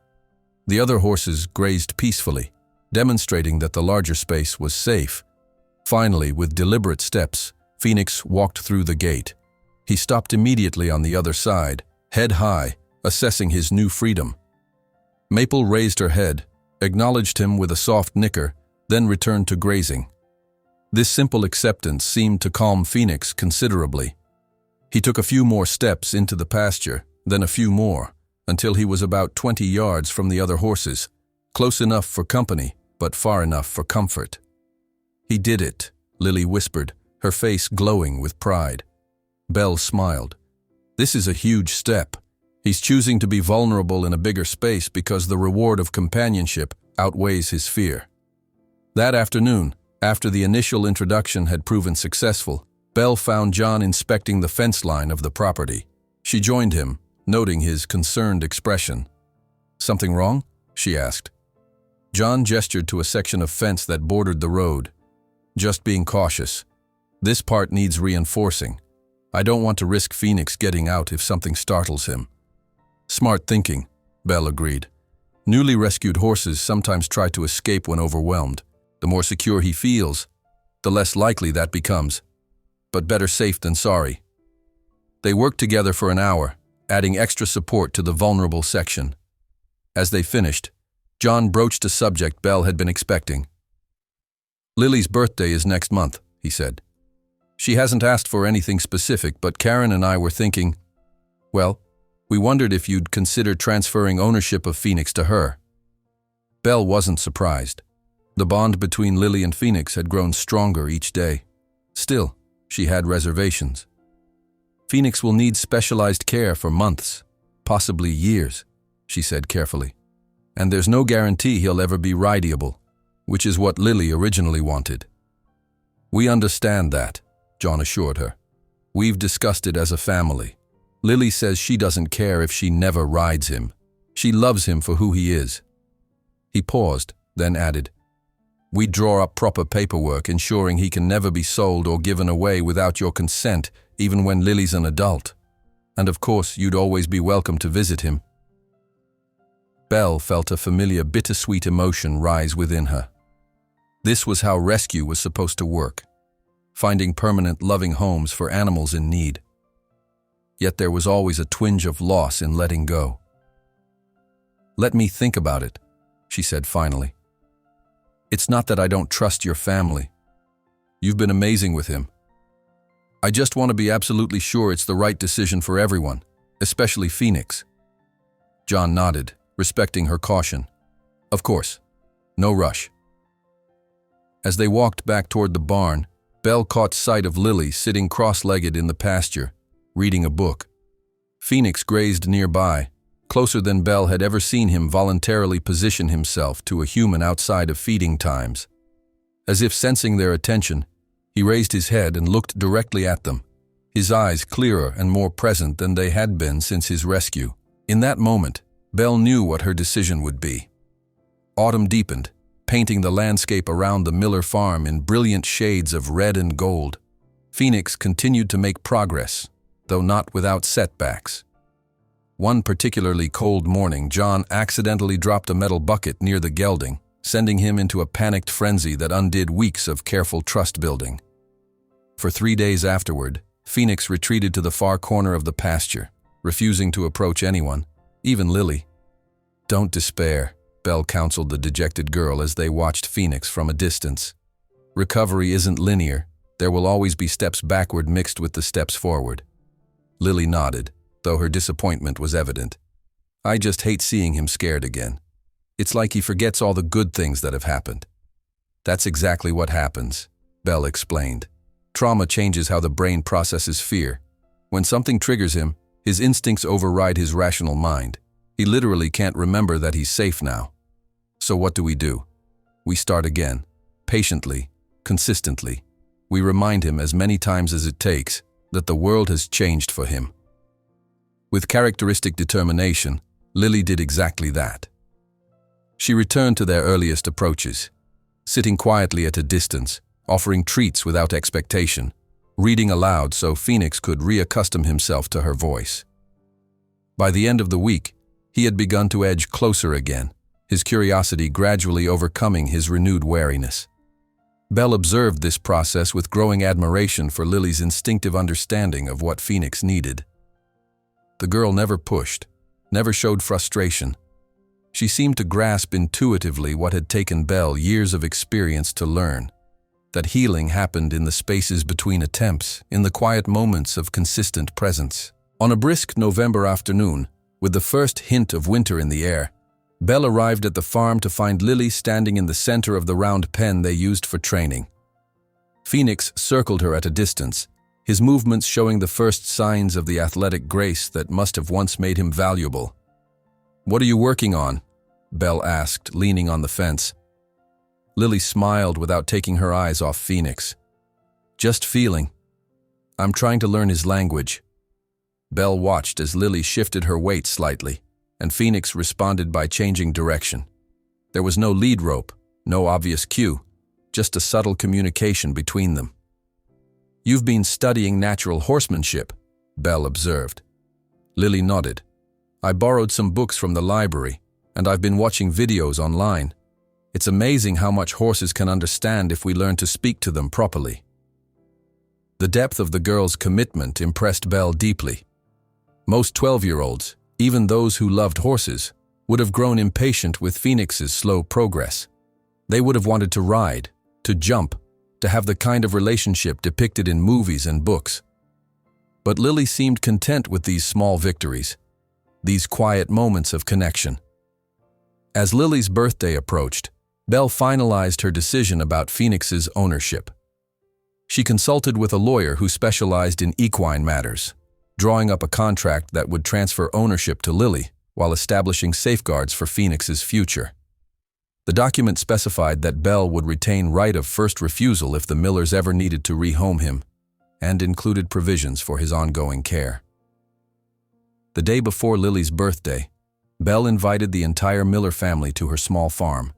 The other horses grazed peacefully, demonstrating that the larger space was safe. Finally, with deliberate steps, Phoenix walked through the gate. He stopped immediately on the other side, head high, assessing his new freedom. Maple raised her head, acknowledged him with a soft nicker, then returned to grazing. This simple acceptance seemed to calm Phoenix considerably. He took a few more steps into the pasture, then a few more, until he was about 20 yards from the other horses, close enough for company, but far enough for comfort. "He did it," Lily whispered, her face glowing with pride. Belle smiled. This is a huge step. He's choosing to be vulnerable in a bigger space because the reward of companionship outweighs his fear. That afternoon, after the initial introduction had proven successful, Belle found John inspecting the fence line of the property. She joined him, noting his concerned expression. "Something wrong?" she asked. John gestured to a section of fence that bordered the road. "Just being cautious. This part needs reinforcing. I don't want to risk Phoenix getting out if something startles him." "Smart thinking," Belle agreed. "Newly rescued horses sometimes try to escape when overwhelmed. The more secure he feels, the less likely that becomes. But better safe than sorry." They worked together for an hour, adding extra support to the vulnerable section. As they finished, John broached a subject Belle had been expecting. "Lily's birthday is next month," he said. "She hasn't asked for anything specific, but Karen and I were thinking, well, we wondered if you'd consider transferring ownership of Phoenix to her." Belle wasn't surprised. The bond between Lily and Phoenix had grown stronger each day. Still, she had reservations. "Phoenix will need specialized care for months, possibly years," she said carefully. "And there's no guarantee he'll ever be rideable, which is what Lily originally wanted." "We understand that," John assured her. "We've discussed it as a family. Lily says she doesn't care if she never rides him. She loves him for who he is." He paused, then added, "We draw up proper paperwork ensuring he can never be sold or given away without your consent, even when Lily's an adult. And of course, you'd always be welcome to visit him." Belle felt a familiar bittersweet emotion rise within her. This was how rescue was supposed to work, finding permanent loving homes for animals in need. Yet there was always a twinge of loss in letting go. "Let me think about it," she said finally. "It's not that I don't trust your family. You've been amazing with him. I just want to be absolutely sure it's the right decision for everyone, especially Phoenix." John nodded, respecting her caution. "Of course. No rush." As they walked back toward the barn, Belle caught sight of Lily sitting cross-legged in the pasture, reading a book. Phoenix grazed nearby, closer than Belle had ever seen him voluntarily position himself to a human outside of feeding times. As if sensing their attention, he raised his head and looked directly at them, his eyes clearer and more present than they had been since his rescue. In that moment, Belle knew what her decision would be. Autumn deepened, painting the landscape around the Miller farm in brilliant shades of red and gold. Phoenix continued to make progress, though not without setbacks. One particularly cold morning, John accidentally dropped a metal bucket near the gelding, sending him into a panicked frenzy that undid weeks of careful trust building. For 3 days afterward, Phoenix retreated to the far corner of the pasture, refusing to approach anyone, even Lily. "Don't despair," Belle counseled the dejected girl as they watched Phoenix from a distance. "Recovery isn't linear. There will always be steps backward mixed with the steps forward." Lily nodded, though her disappointment was evident. "I just hate seeing him scared again. It's like he forgets all the good things that have happened." "That's exactly what happens," Belle explained. "Trauma changes how the brain processes fear. When something triggers him, his instincts override his rational mind. He literally can't remember that he's safe now. So what do? We start again, patiently, consistently. We remind him as many times as it takes that the world has changed for him." With characteristic determination, Lily did exactly that. She returned to their earliest approaches, sitting quietly at a distance, offering treats without expectation, reading aloud so Phoenix could reaccustom himself to her voice. By the end of the week, he had begun to edge closer again, his curiosity gradually overcoming his renewed wariness. Belle observed this process with growing admiration for Lily's instinctive understanding of what Phoenix needed. The girl never pushed, never showed frustration. She seemed to grasp intuitively what had taken Belle years of experience to learn, that healing happened in the spaces between attempts, in the quiet moments of consistent presence. On a brisk November afternoon, with the first hint of winter in the air, Belle arrived at the farm to find Lily standing in the center of the round pen they used for training. Phoenix circled her at a distance, his movements showing the first signs of the athletic grace that must have once made him valuable. "What are you working on?" Belle asked, leaning on the fence. Lily smiled without taking her eyes off Phoenix. "Just feeling. I'm trying to learn his language." Belle watched as Lily shifted her weight slightly, and Phoenix responded by changing direction. There was no lead rope, no obvious cue, just a subtle communication between them. "You've been studying natural horsemanship," Belle observed. Lily nodded. "I borrowed some books from the library, and I've been watching videos online. It's amazing how much horses can understand if we learn to speak to them properly." The depth of the girl's commitment impressed Belle deeply. Most 12-year-olds, even those who loved horses, would have grown impatient with Phoenix's slow progress. They would have wanted to ride, to jump, to have the kind of relationship depicted in movies and books. But Lily seemed content with these small victories, these quiet moments of connection. As Lily's birthday approached, Belle finalized her decision about Phoenix's ownership. She consulted with a lawyer who specialized in equine matters, drawing up a contract that would transfer ownership to Lily while establishing safeguards for Phoenix's future. The document specified that Belle would retain right of first refusal if the Millers ever needed to rehome him, and included provisions for his ongoing care. The day before Lily's birthday, Belle invited the entire Miller family to her small farm.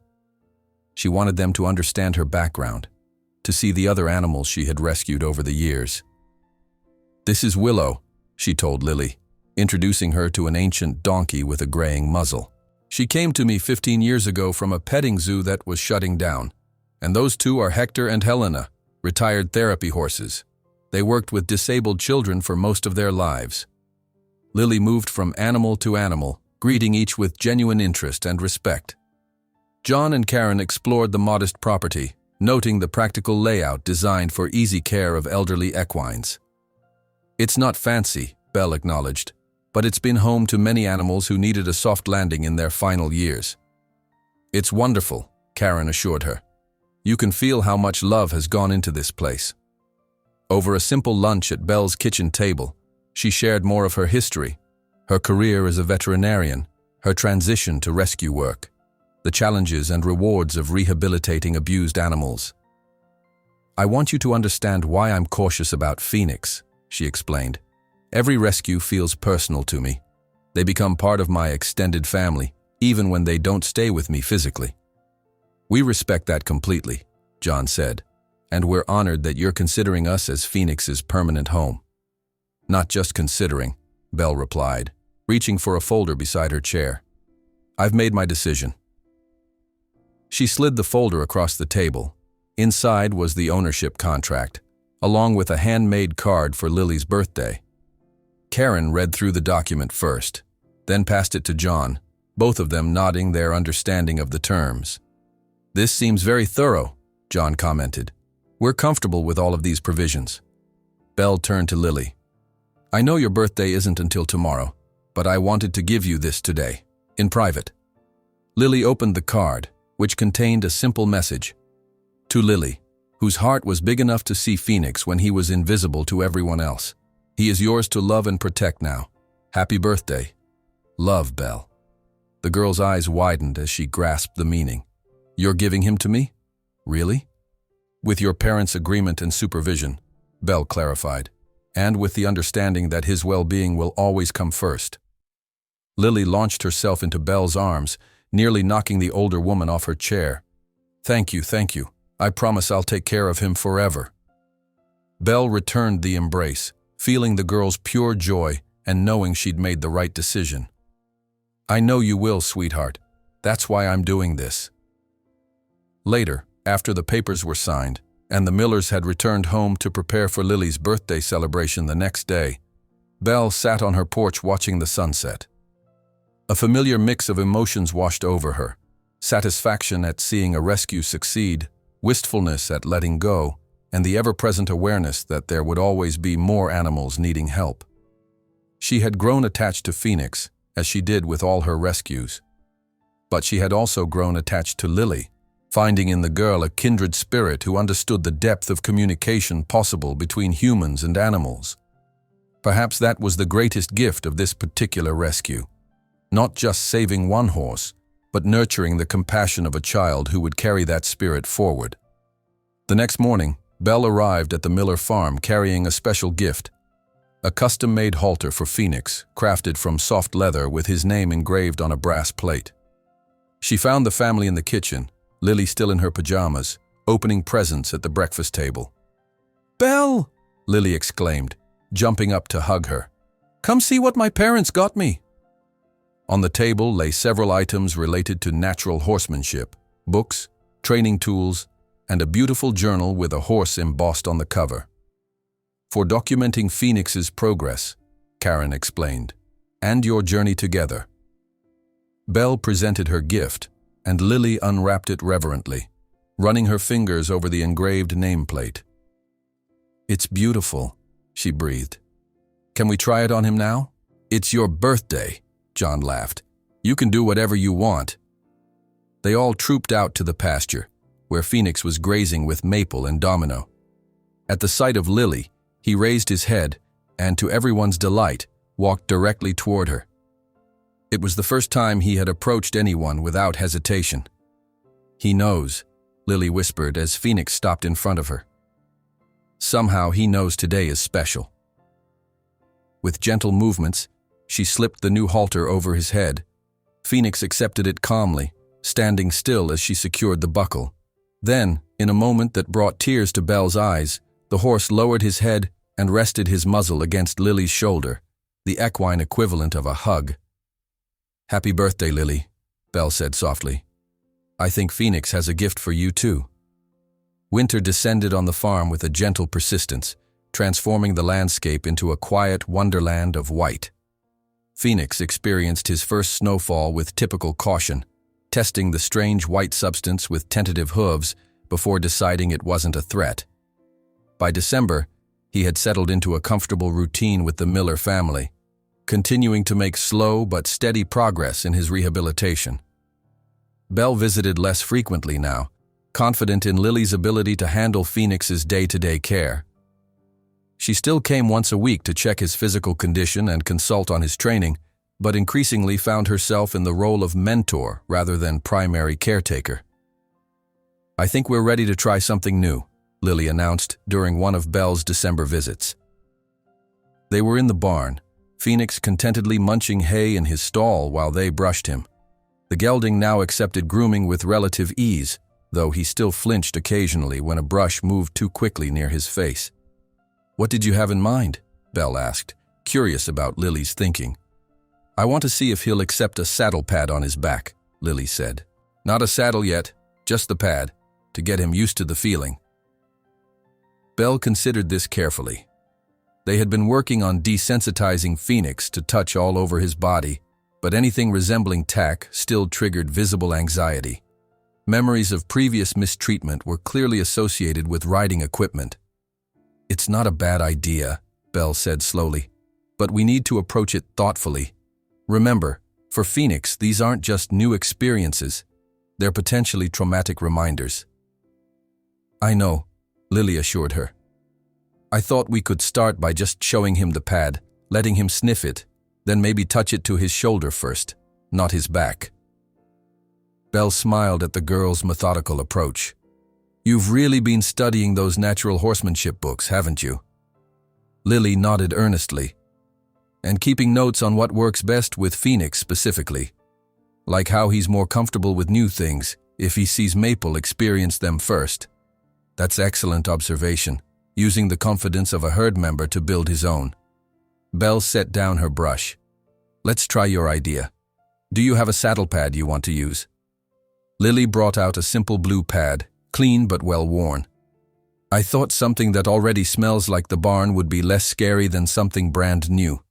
She wanted them to understand her background, to see the other animals she had rescued over the years. "This is Willow," she told Lily, introducing her to an ancient donkey with a graying muzzle. "She came to me 15 years ago from a petting zoo that was shutting down. And those two are Hector and Helena, retired therapy horses. They worked with disabled children for most of their lives." Lily moved from animal to animal, greeting each with genuine interest and respect. John and Karen explored the modest property, noting the practical layout designed for easy care of elderly equines. "It's not fancy," Belle acknowledged, "but it's been home to many animals who needed a soft landing in their final years." "It's wonderful," Karen assured her. "You can feel how much love has gone into this place." Over a simple lunch at Belle's kitchen table, she shared more of her history, her career as a veterinarian, her transition to rescue work, the challenges and rewards of rehabilitating abused animals. "I want you to understand why I'm cautious about Phoenix," she explained. "Every rescue feels personal to me. They become part of my extended family, even when they don't stay with me physically." "We respect that completely," John said, "and we're honored that you're considering us as Phoenix's permanent home." "Not just considering," Belle replied, reaching for a folder beside her chair. "I've made my decision." She slid the folder across the table. Inside was the ownership contract, along with a handmade card for Lily's birthday. Karen read through the document first, then passed it to John, both of them nodding their understanding of the terms. "This seems very thorough," John commented. "We're comfortable with all of these provisions." Belle turned to Lily. "I know your birthday isn't until tomorrow, but I wanted to give you this today, in private." Lily opened the card, which contained a simple message. To Lily, whose heart was big enough to see Phoenix when he was invisible to everyone else. "He is yours to love and protect now. Happy birthday. Love, Belle." The girl's eyes widened as she grasped the meaning. "You're giving him to me? Really?" "With your parents' agreement and supervision," Belle clarified, "and with the understanding that his well-being will always come first." Lily launched herself into Belle's arms, nearly knocking the older woman off her chair. Thank you. I promise I'll take care of him forever." Belle returned the embrace, feeling the girl's pure joy and knowing she'd made the right decision. "I know you will, sweetheart. That's why I'm doing this." Later, after the papers were signed, and the Millers had returned home to prepare for Lily's birthday celebration the next day, Belle sat on her porch watching the sunset. A familiar mix of emotions washed over her: satisfaction at seeing a rescue succeed, wistfulness at letting go, and the ever-present awareness that there would always be more animals needing help. She had grown attached to Phoenix, as she did with all her rescues. But she had also grown attached to Lily, finding in the girl a kindred spirit who understood the depth of communication possible between humans and animals. Perhaps that was the greatest gift of this particular rescue. Not just saving one horse, but nurturing the compassion of a child who would carry that spirit forward. The next morning, Belle arrived at the Miller farm carrying a special gift, a custom-made halter for Phoenix, crafted from soft leather with his name engraved on a brass plate. She found the family in the kitchen, Lily still in her pajamas, opening presents at the breakfast table. "Belle!" Lily exclaimed, jumping up to hug her. "Come see what my parents got me." On the table lay several items related to natural horsemanship, books, training tools, and a beautiful journal with a horse embossed on the cover. "For documenting Phoenix's progress," Karen explained, "and your journey together." Belle presented her gift, and Lily unwrapped it reverently, running her fingers over the engraved nameplate. "It's beautiful," she breathed. "Can we try it on him now?" "It's your birthday," John laughed. "You can do whatever you want." They all trooped out to the pasture, where Phoenix was grazing with Maple and Domino. At the sight of Lily, he raised his head and, to everyone's delight, walked directly toward her. It was the first time he had approached anyone without hesitation. "He knows," Lily whispered as Phoenix stopped in front of her. "Somehow he knows today is special." With gentle movements, she slipped the new halter over his head. Phoenix accepted it calmly, standing still as she secured the buckle. Then, in a moment that brought tears to Belle's eyes, the horse lowered his head and rested his muzzle against Lily's shoulder, the equine equivalent of a hug. "Happy birthday, Lily," Belle said softly. "I think Phoenix has a gift for you too." Winter descended on the farm with a gentle persistence, transforming the landscape into a quiet wonderland of white. Phoenix experienced his first snowfall with typical caution, testing the strange white substance with tentative hooves before deciding it wasn't a threat. By December, he had settled into a comfortable routine with the Miller family, continuing to make slow but steady progress in his rehabilitation. Belle visited less frequently now, confident in Lily's ability to handle Phoenix's day-to-day care. She still came once a week to check his physical condition and consult on his training, but increasingly found herself in the role of mentor rather than primary caretaker. "I think we're ready to try something new," Lily announced during one of Belle's December visits. They were in the barn, Phoenix contentedly munching hay in his stall while they brushed him. The gelding now accepted grooming with relative ease, though he still flinched occasionally when a brush moved too quickly near his face. "What did you have in mind?" Belle asked, curious about Lily's thinking. "I want to see if he'll accept a saddle pad on his back," Lily said. "Not a saddle yet, just the pad, to get him used to the feeling." Belle considered this carefully. They had been working on desensitizing Phoenix to touch all over his body, but anything resembling tack still triggered visible anxiety. Memories of previous mistreatment were clearly associated with riding equipment. "It's not a bad idea," Belle said slowly, "but we need to approach it thoughtfully. Remember, for Phoenix, these aren't just new experiences. They're potentially traumatic reminders." "I know," Lily assured her. "I thought we could start by just showing him the pad, letting him sniff it, then maybe touch it to his shoulder first, not his back." Belle smiled at the girl's methodical approach. "You've really been studying those natural horsemanship books, haven't you?" Lily nodded earnestly. "And keeping notes on what works best with Phoenix specifically, like how he's more comfortable with new things if he sees Maple experience them first." "That's excellent observation, using the confidence of a herd member to build his own." Belle set down her brush. "Let's try your idea. Do you have a saddle pad you want to use?" Lily brought out a simple blue pad, clean but well worn. "I thought something that already smells like the barn would be less scary than something brand new."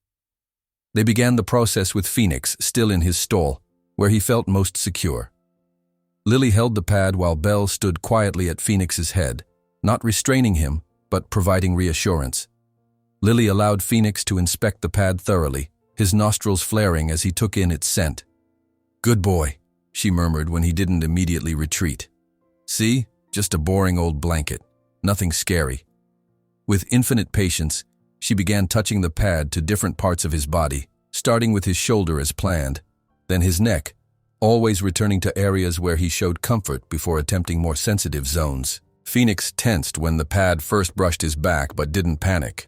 They began the process with Phoenix still in his stall, where he felt most secure. Lily held the pad while Belle stood quietly at Phoenix's head, not restraining him, but providing reassurance. Lily allowed Phoenix to inspect the pad thoroughly, his nostrils flaring as he took in its scent. "Good boy," she murmured when he didn't immediately retreat. See? Just a boring old blanket. Nothing scary. With infinite patience, she began touching the pad to different parts of his body, starting with his shoulder as planned, then his neck, always returning to areas where he showed comfort before attempting more sensitive zones. Phoenix tensed when the pad first brushed his back but didn't panic.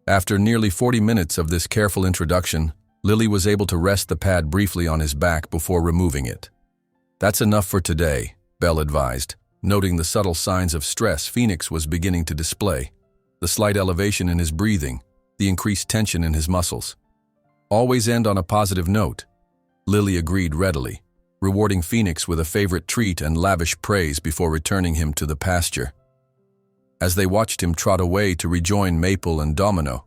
After nearly 40 minutes of this careful introduction, Lily was able to rest the pad briefly on his back before removing it. "That's enough for today," Belle advised, noting the subtle signs of stress Phoenix was beginning to display, the slight elevation in his breathing, the increased tension in his muscles. "Always end on a positive note." Lily agreed readily, rewarding Phoenix with a favorite treat and lavish praise before returning him to the pasture. As they watched him trot away to rejoin Maple and Domino,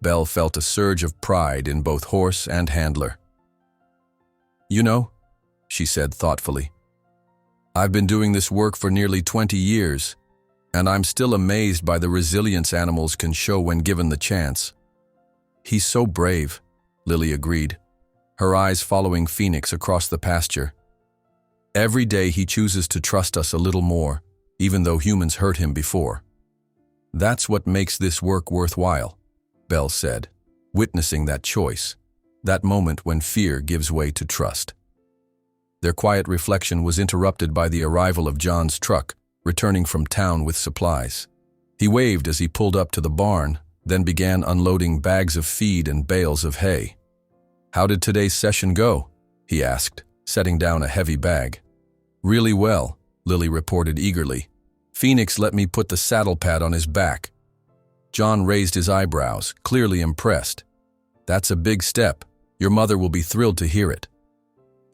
Belle felt a surge of pride in both horse and handler. "You know," she said thoughtfully, "I've been doing this work for nearly 20 years, and I'm still amazed by the resilience animals can show when given the chance." "He's so brave," Lily agreed, her eyes following Phoenix across the pasture. "Every day he chooses to trust us a little more, even though humans hurt him before. That's what makes this work worthwhile," Belle said, witnessing that choice, that moment when fear gives way to trust. Their quiet reflection was interrupted by the arrival of John's truck, returning from town with supplies. He waved as he pulled up to the barn, then began unloading bags of feed and bales of hay. "How did today's session go?" he asked, setting down a heavy bag. "Really well," Lily reported eagerly. "Phoenix let me put the saddle pad on his back." John raised his eyebrows, clearly impressed. "That's a big step. Your mother will be thrilled to hear it."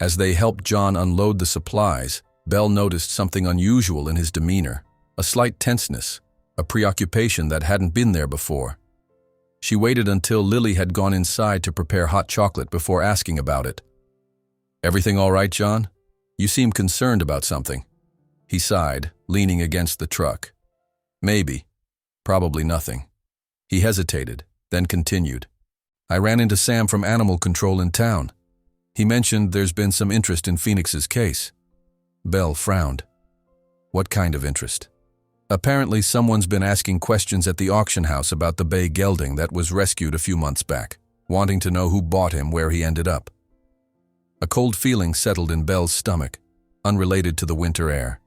As they helped John unload the supplies, Belle noticed something unusual in his demeanor, a slight tenseness, a preoccupation that hadn't been there before. She waited until Lily had gone inside to prepare hot chocolate before asking about it. "Everything all right, John? You seem concerned about something." He sighed, leaning against the truck. "Maybe. Probably nothing." He hesitated, then continued. "I ran into Sam from Animal Control in town. He mentioned there's been some interest in Phoenix's case." Belle frowned. "What kind of interest?" "Apparently someone's been asking questions at the auction house about the bay gelding that was rescued a few months back, wanting to know who bought him, where he ended up." A cold feeling settled in Belle's stomach, unrelated to the winter air.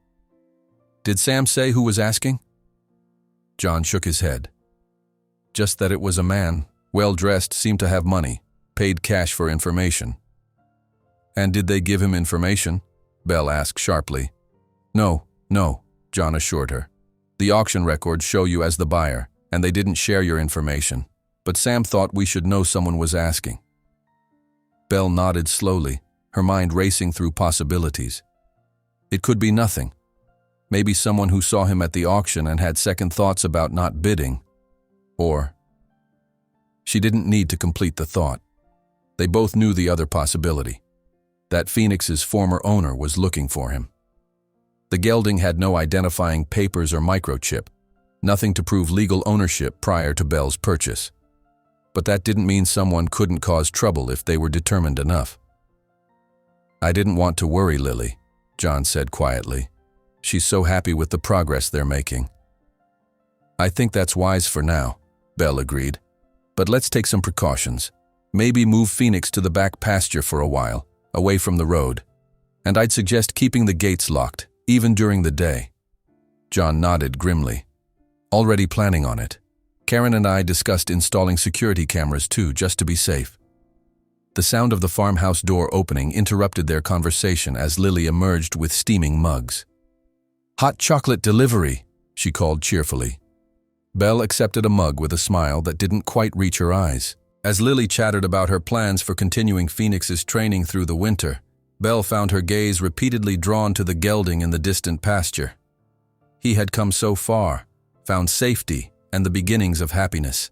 "Did Sam say who was asking?" John shook his head. "Just that it was a man, well-dressed, seemed to have money, paid cash for information." "And did they give him information?" Belle asked sharply. No, John assured her. "The auction records show you as the buyer, and they didn't share your information. But Sam thought we should know someone was asking." Belle nodded slowly, her mind racing through possibilities. It could be nothing. Maybe someone who saw him at the auction and had second thoughts about not bidding. Or... She didn't need to complete the thought. They both knew the other possibility, that Phoenix's former owner was looking for him. The gelding had no identifying papers or microchip, nothing to prove legal ownership prior to Belle's purchase. But that didn't mean someone couldn't cause trouble if they were determined enough. "I didn't want to worry Lily," John said quietly. "She's so happy with the progress they're making." "I think that's wise for now," Belle agreed. "But let's take some precautions. Maybe move Phoenix to the back pasture for a while, away from the road. And I'd suggest keeping the gates locked, even during the day." John nodded grimly. "Already planning on it. Karen and I discussed installing security cameras too, just to be safe." The sound of the farmhouse door opening interrupted their conversation as Lily emerged with steaming mugs. "Hot chocolate delivery," she called cheerfully. Belle accepted a mug with a smile that didn't quite reach her eyes. As Lily chattered about her plans for continuing Phoenix's training through the winter, Belle found her gaze repeatedly drawn to the gelding in the distant pasture. He had come so far, found safety and the beginnings of happiness.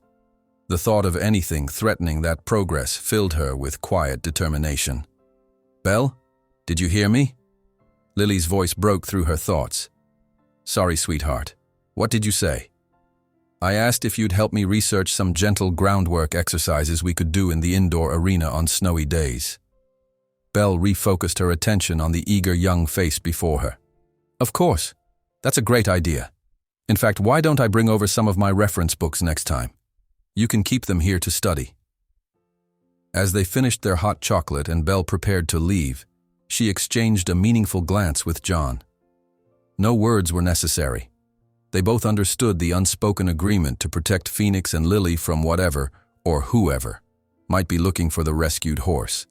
The thought of anything threatening that progress filled her with quiet determination. "Belle, did you hear me?" Lily's voice broke through her thoughts. "Sorry, sweetheart. What did you say?" "I asked if you'd help me research some gentle groundwork exercises we could do in the indoor arena on snowy days." Belle refocused her attention on the eager young face before her. Of course. That's a great idea. In fact, why don't I bring over some of my reference books next time? You can keep them here to study. As they finished their hot chocolate and Belle prepared to leave, she exchanged a meaningful glance with John. No words were necessary. They both understood the unspoken agreement to protect Phoenix and Lily from whatever, or whoever, might be looking for the rescued horse.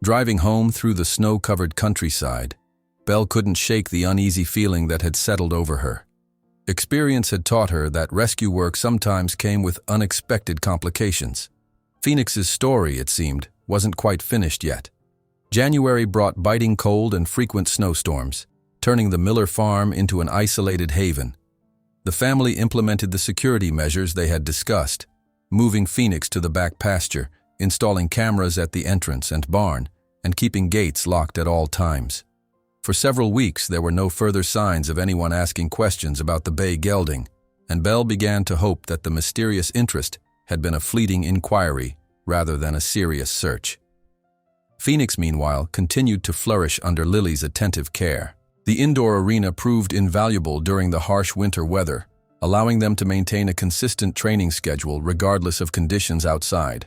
Driving home through the snow-covered countryside, Belle couldn't shake the uneasy feeling that had settled over her. Experience had taught her that rescue work sometimes came with unexpected complications. Phoenix's story, it seemed, wasn't quite finished yet. January brought biting cold and frequent snowstorms, turning the Miller farm into an isolated haven. The family implemented the security measures they had discussed, moving Phoenix to the back pasture, installing cameras at the entrance and barn, and keeping gates locked at all times. For several weeks, there were no further signs of anyone asking questions about the bay gelding, and Belle began to hope that the mysterious interest had been a fleeting inquiry rather than a serious search. Phoenix, meanwhile, continued to flourish under Lily's attentive care. The indoor arena proved invaluable during the harsh winter weather, allowing them to maintain a consistent training schedule regardless of conditions outside.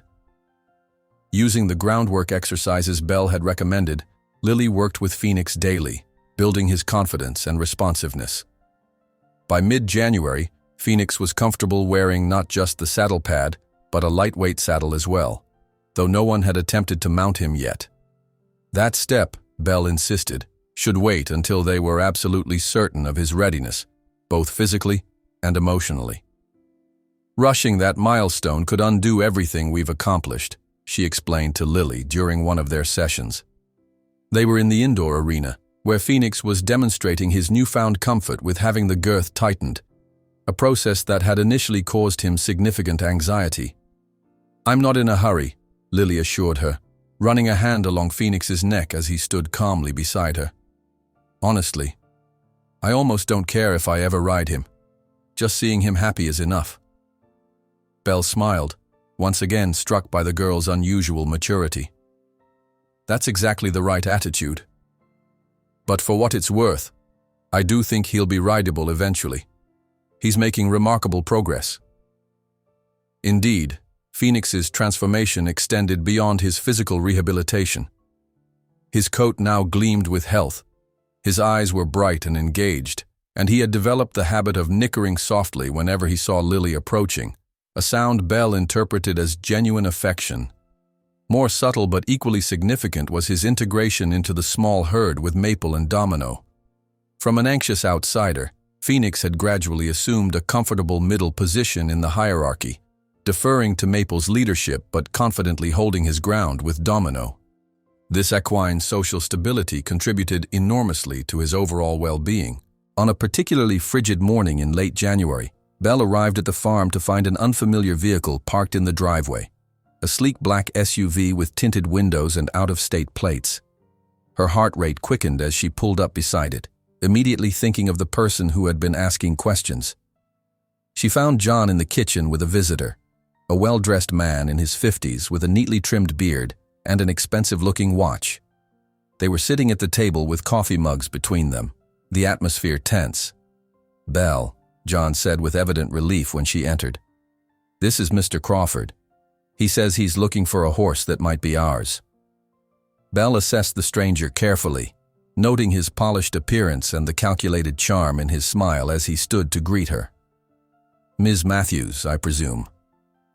Using the groundwork exercises Belle had recommended, Lily worked with Phoenix daily, building his confidence and responsiveness. By mid-January, Phoenix was comfortable wearing not just the saddle pad, but a lightweight saddle as well, though no one had attempted to mount him yet. That step, Belle insisted, should wait until they were absolutely certain of his readiness, both physically and emotionally. Rushing that milestone could undo everything we've accomplished, she explained to Lily during one of their sessions. They were in the indoor arena, where Phoenix was demonstrating his newfound comfort with having the girth tightened, a process that had initially caused him significant anxiety. "I'm not in a hurry," Lily assured her, running a hand along Phoenix's neck as he stood calmly beside her. "Honestly, I almost don't care if I ever ride him. Just seeing him happy is enough." Belle smiled, once again struck by the girl's unusual maturity. "That's exactly the right attitude. But for what it's worth, I do think he'll be rideable eventually. He's making remarkable progress." Indeed, Phoenix's transformation extended beyond his physical rehabilitation. His coat now gleamed with health, his eyes were bright and engaged, and he had developed the habit of nickering softly whenever he saw Lily approaching, a sound Belle interpreted as genuine affection. More subtle but equally significant was his integration into the small herd with Maple and Domino. From an anxious outsider, Phoenix had gradually assumed a comfortable middle position in the hierarchy, deferring to Maple's leadership but confidently holding his ground with Domino. This equine social stability contributed enormously to his overall well-being. On a particularly frigid morning in late January, Belle arrived at the farm to find an unfamiliar vehicle parked in the driveway, a sleek black SUV with tinted windows and out-of-state plates. Her heart rate quickened as she pulled up beside it, immediately thinking of the person who had been asking questions. She found John in the kitchen with a visitor, a well-dressed man in his 50s with a neatly trimmed beard and an expensive-looking watch. They were sitting at the table with coffee mugs between them, the atmosphere tense. "Belle," John said with evident relief when she entered. "This is Mr. Crawford. He says he's looking for a horse that might be ours." Belle assessed the stranger carefully, noting his polished appearance and the calculated charm in his smile as he stood to greet her. "Ms. Matthews, I presume.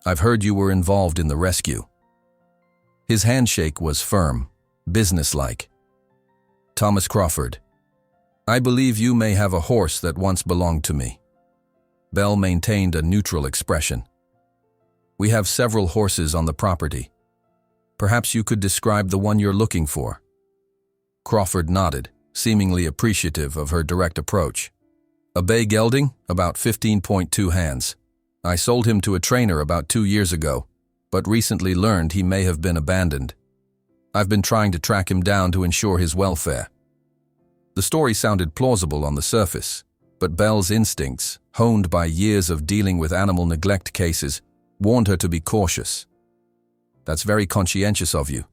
I've heard you were involved in the rescue." His handshake was firm, businesslike. "Thomas Crawford. I believe you may have a horse that once belonged to me." Belle maintained a neutral expression. "We have several horses on the property. Perhaps you could describe the one you're looking for." Crawford nodded, seemingly appreciative of her direct approach. "A bay gelding, about 15.2 hands. I sold him to a trainer about 2 years ago, but recently learned he may have been abandoned. I've been trying to track him down to ensure his welfare." The story sounded plausible on the surface, but Belle's instincts, honed by years of dealing with animal neglect cases, warned her to be cautious. "That's very conscientious of you,"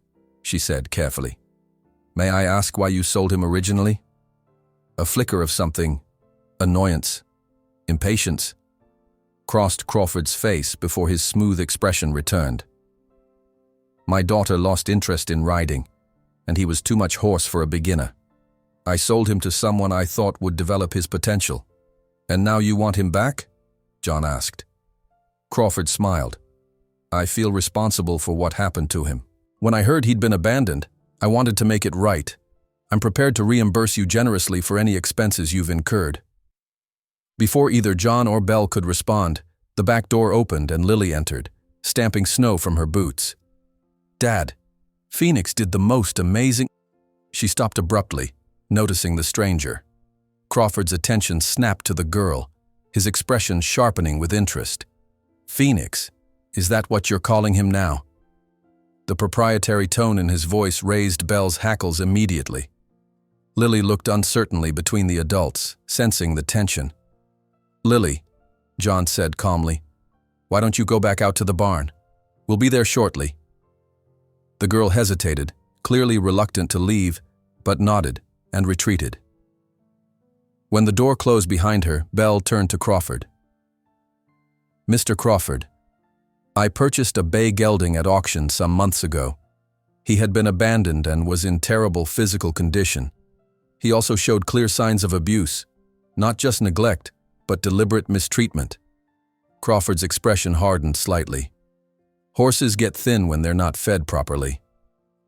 she said carefully. "May I ask why you sold him originally?" A flicker of something, annoyance, impatience, crossed Crawford's face before his smooth expression returned. My daughter lost interest in riding, and he was too much horse for a beginner. I sold him to someone I thought would develop his potential. And now you want him back? John asked. Crawford smiled. I feel responsible for what happened to him. When I heard he'd been abandoned, I wanted to make it right. I'm prepared to reimburse you generously for any expenses you've incurred. Before either John or Belle could respond, the back door opened and Lily entered, stamping snow from her boots. Dad, Phoenix did the most amazing... She stopped abruptly, noticing the stranger. Crawford's attention snapped to the girl, his expression sharpening with interest. Phoenix, is that what you're calling him now? The proprietary tone in his voice raised Belle's hackles immediately. Lily looked uncertainly between the adults, sensing the tension. Lily, John said calmly, why don't you go back out to the barn? We'll be there shortly. The girl hesitated, clearly reluctant to leave, but nodded and retreated. When the door closed behind her, Belle turned to Crawford. Mr. Crawford, I purchased a bay gelding at auction some months ago. He had been abandoned and was in terrible physical condition. He also showed clear signs of abuse, not just neglect, but deliberate mistreatment. Crawford's expression hardened slightly. Horses get thin when they're not fed properly.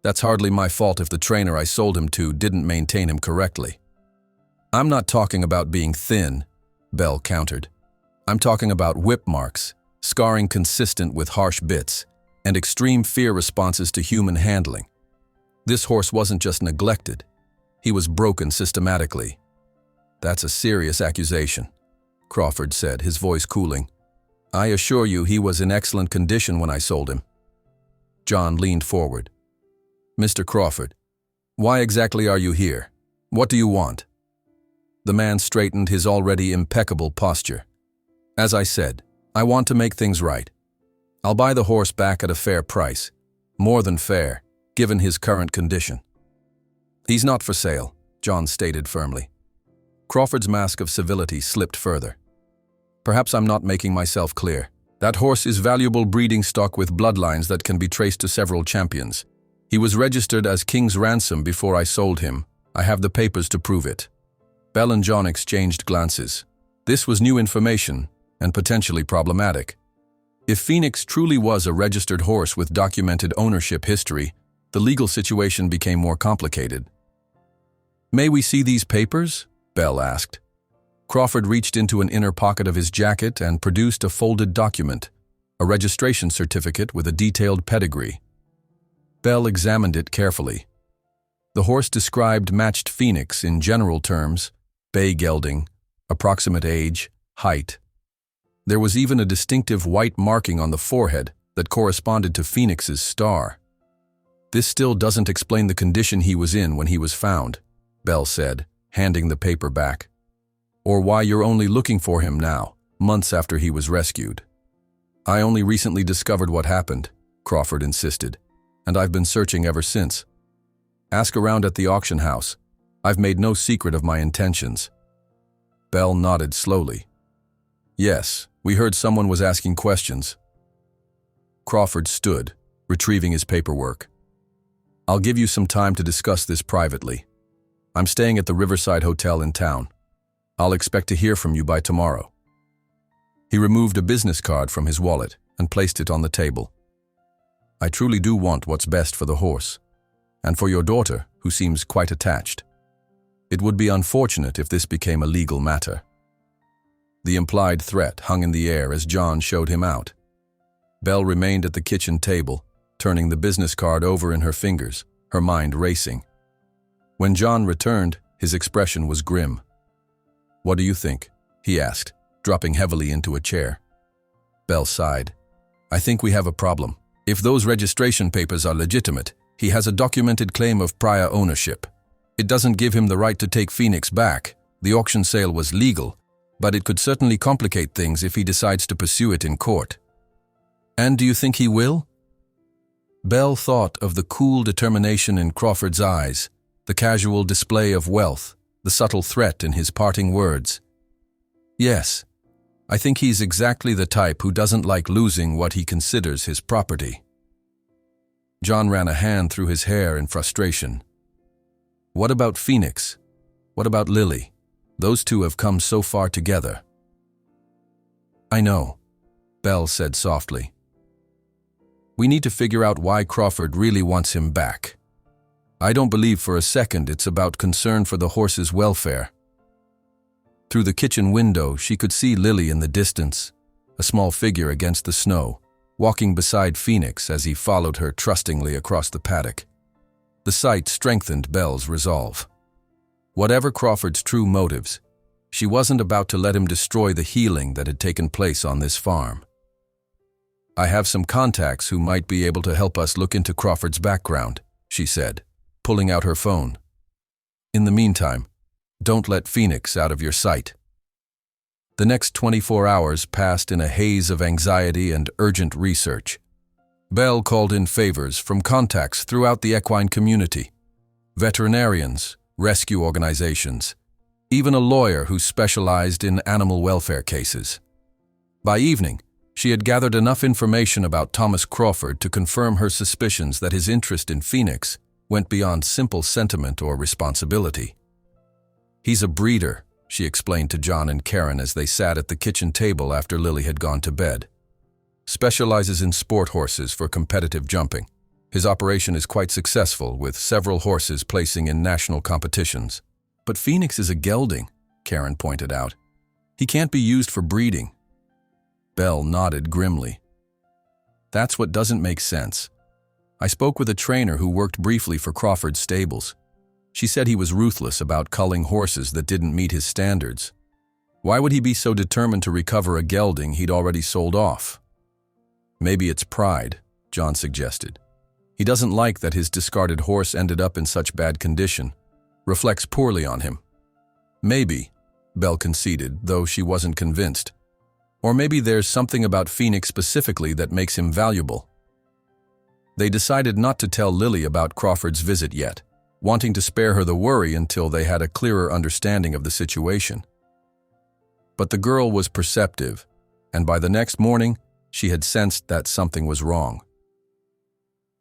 That's hardly my fault if the trainer I sold him to didn't maintain him correctly. I'm not talking about being thin, Belle countered. I'm talking about whip marks, scarring consistent with harsh bits, and extreme fear responses to human handling. This horse wasn't just neglected. He was broken systematically. That's a serious accusation, Crawford said, his voice cooling. I assure you he was in excellent condition when I sold him. John leaned forward. Mr. Crawford, why exactly are you here? What do you want? The man straightened his already impeccable posture. As I said, I want to make things right. I'll buy the horse back at a fair price, more than fair, given his current condition. He's not for sale, John stated firmly. Crawford's mask of civility slipped further. Perhaps I'm not making myself clear. That horse is valuable breeding stock with bloodlines that can be traced to several champions. He was registered as King's Ransom before I sold him. I have the papers to prove it. Belle and John exchanged glances. This was new information and potentially problematic. If Phoenix truly was a registered horse with documented ownership history, the legal situation became more complicated. May we see these papers? Belle asked. Crawford reached into an inner pocket of his jacket and produced a folded document, a registration certificate with a detailed pedigree. Belle examined it carefully. The horse described matched Phoenix in general terms, bay gelding, approximate age, height. There was even a distinctive white marking on the forehead that corresponded to Phoenix's star. This still doesn't explain the condition he was in when he was found, Belle said, handing the paper back. Or why you're only looking for him now, months after he was rescued. I only recently discovered what happened, Crawford insisted, and I've been searching ever since. Ask around at the auction house. I've made no secret of my intentions. Belle nodded slowly. Yes, we heard someone was asking questions. Crawford stood, retrieving his paperwork. I'll give you some time to discuss this privately. I'm staying at the Riverside Hotel in town. I'll expect to hear from you by tomorrow. He removed a business card from his wallet and placed it on the table. I truly do want what's best for the horse, and for your daughter, who seems quite attached. It would be unfortunate if this became a legal matter. The implied threat hung in the air as John showed him out. Belle remained at the kitchen table, turning the business card over in her fingers, her mind racing. When John returned, his expression was grim. What do you think? He asked, dropping heavily into a chair. Belle sighed. I think we have a problem. If those registration papers are legitimate, he has a documented claim of prior ownership. It doesn't give him the right to take Phoenix back. The auction sale was legal, but it could certainly complicate things if he decides to pursue it in court. And do you think he will? Belle thought of the cool determination in Crawford's eyes, the casual display of wealth, the subtle threat in his parting words. Yes, I think he's exactly the type who doesn't like losing what he considers his property. John ran a hand through his hair in frustration. What about Phoenix? What about Lily? Those two have come so far together. I know, Belle said softly. We need to figure out why Crawford really wants him back. I don't believe for a second it's about concern for the horse's welfare. Through the kitchen window, she could see Lily in the distance, a small figure against the snow, walking beside Phoenix as he followed her trustingly across the paddock. The sight strengthened Belle's resolve. Whatever Crawford's true motives, she wasn't about to let him destroy the healing that had taken place on this farm. I have some contacts who might be able to help us look into Crawford's background, she said, pulling out her phone. In the meantime, don't let Phoenix out of your sight. The next 24 hours passed in a haze of anxiety and urgent research. Belle called in favors from contacts throughout the equine community, veterinarians, rescue organizations, even a lawyer who specialized in animal welfare cases. By evening, she had gathered enough information about Thomas Crawford to confirm her suspicions that his interest in Phoenix went beyond simple sentiment or responsibility. He's a breeder, she explained to John and Karen as they sat at the kitchen table after Lily had gone to bed. Specializes in sport horses for competitive jumping. His operation is quite successful, with several horses placing in national competitions. But Phoenix is a gelding, Karen pointed out. He can't be used for breeding. Belle nodded grimly. That's what doesn't make sense. I spoke with a trainer who worked briefly for Crawford's stables. She said he was ruthless about culling horses that didn't meet his standards. Why would he be so determined to recover a gelding he'd already sold off? Maybe it's pride, John suggested. He doesn't like that his discarded horse ended up in such bad condition. Reflects poorly on him. Maybe, Belle conceded, though she wasn't convinced. Or maybe there's something about Phoenix specifically that makes him valuable. They decided not to tell Lily about Crawford's visit yet, wanting to spare her the worry until they had a clearer understanding of the situation. But the girl was perceptive, and by the next morning, she had sensed that something was wrong.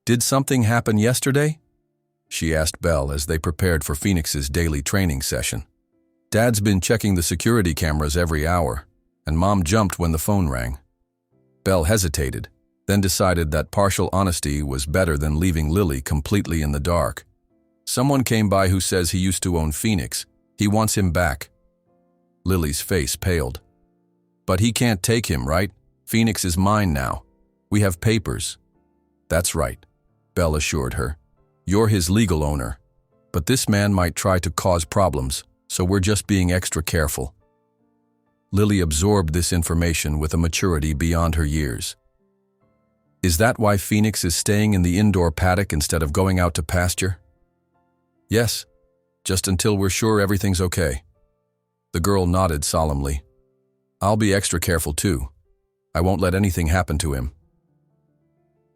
Did something happen yesterday? She asked Belle as they prepared for Phoenix's daily training session. Dad's been checking the security cameras every hour, and Mom jumped when the phone rang. Belle hesitated, then decided that partial honesty was better than leaving Lily completely in the dark. Someone came by who says he used to own Phoenix. He wants him back. Lily's face paled. But he can't take him, right? Phoenix is mine now. We have papers. That's right, Belle assured her. You're his legal owner. But this man might try to cause problems, so we're just being extra careful. Lily absorbed this information with a maturity beyond her years. Is that why Phoenix is staying in the indoor paddock instead of going out to pasture? Yes, just until we're sure everything's okay. The girl nodded solemnly. I'll be extra careful too. I won't let anything happen to him.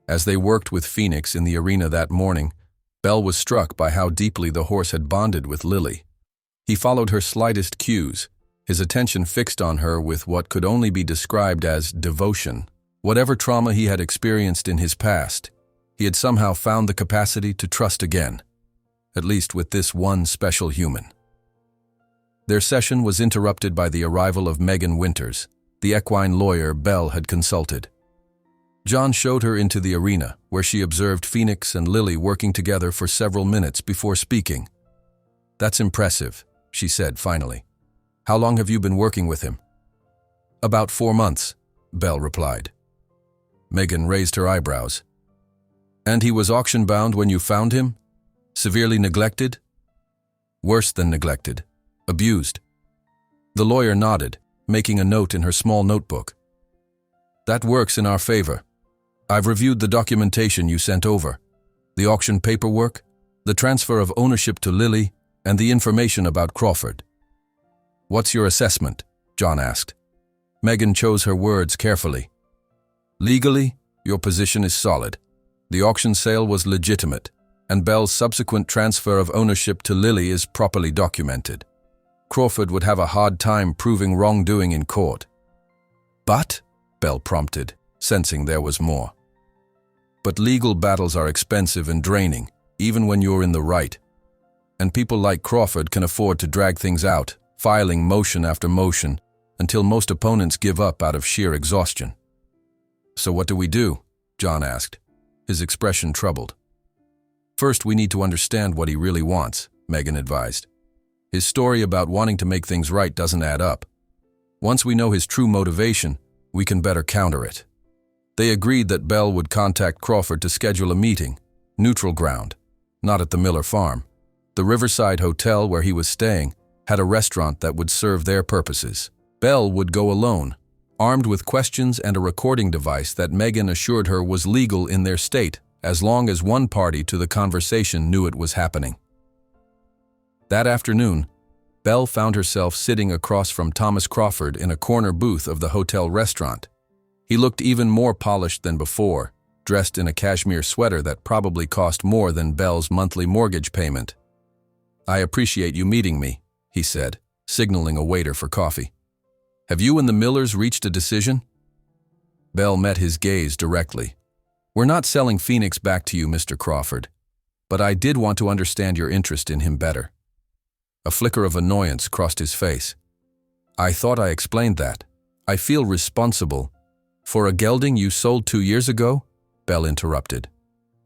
As they worked with Phoenix in the arena that morning, Belle was struck by how deeply the horse had bonded with Lily. He followed her slightest cues, his attention fixed on her with what could only be described as devotion. Whatever trauma he had experienced in his past, he had somehow found the capacity to trust again, at least with this one special human. Their session was interrupted by the arrival of Megan Winters, the equine lawyer Belle had consulted. John showed her into the arena, where she observed Phoenix and Lily working together for several minutes before speaking. That's impressive, she said finally. How long have you been working with him? About 4 months, Belle replied. Megan raised her eyebrows. And he was auction-bound when you found him? Severely neglected? Worse than neglected. Abused. The lawyer nodded, making a note in her small notebook. That works in our favor. I've reviewed the documentation you sent over. The auction paperwork, the transfer of ownership to Lily, and the information about Crawford. What's your assessment? John asked. Megan chose her words carefully. Legally, your position is solid. The auction sale was legitimate, and Belle's subsequent transfer of ownership to Lily is properly documented. Crawford would have a hard time proving wrongdoing in court. But, Bell prompted, sensing there was more. But legal battles are expensive and draining, even when you're in the right. And people like Crawford can afford to drag things out, filing motion after motion, until most opponents give up out of sheer exhaustion. So what do we do? John asked, his expression troubled. First, we need to understand what he really wants, Megan advised. His story about wanting to make things right doesn't add up. Once we know his true motivation, we can better counter it. They agreed that Bell would contact Crawford to schedule a meeting, neutral ground, not at the Miller farm. The Riverside Hotel where he was staying had a restaurant that would serve their purposes. Bell would go alone, armed with questions and a recording device that Megan assured her was legal in their state, as long as one party to the conversation knew it was happening. That afternoon, Bell found herself sitting across from Thomas Crawford in a corner booth of the hotel restaurant. He looked even more polished than before, dressed in a cashmere sweater that probably cost more than Bell's monthly mortgage payment. "I appreciate you meeting me," he said, signaling a waiter for coffee. "Have you and the Millers reached a decision?" Bell met his gaze directly. "We're not selling Phoenix back to you, Mr. Crawford, but I did want to understand your interest in him better." A flicker of annoyance crossed his face. "I thought I explained that. I feel responsible." "For a gelding you sold 2 years ago?" Bell interrupted.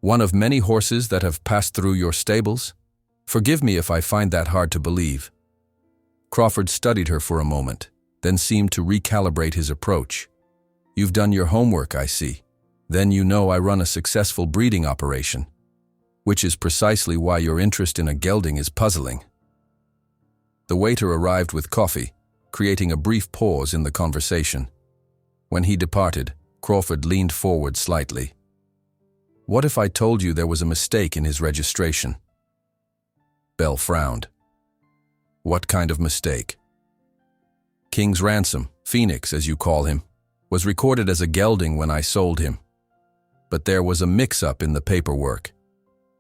"One of many horses that have passed through your stables? Forgive me if I find that hard to believe." Crawford studied her for a moment, then seemed to recalibrate his approach. "You've done your homework, I see. Then you know I run a successful breeding operation, which is precisely why your interest in a gelding is puzzling." The waiter arrived with coffee, creating a brief pause in the conversation. When he departed, Crawford leaned forward slightly. "What if I told you there was a mistake in his registration?" Bell frowned. "What kind of mistake?" "King's Ransom, Phoenix as you call him, was recorded as a gelding when I sold him. But there was a mix-up in the paperwork.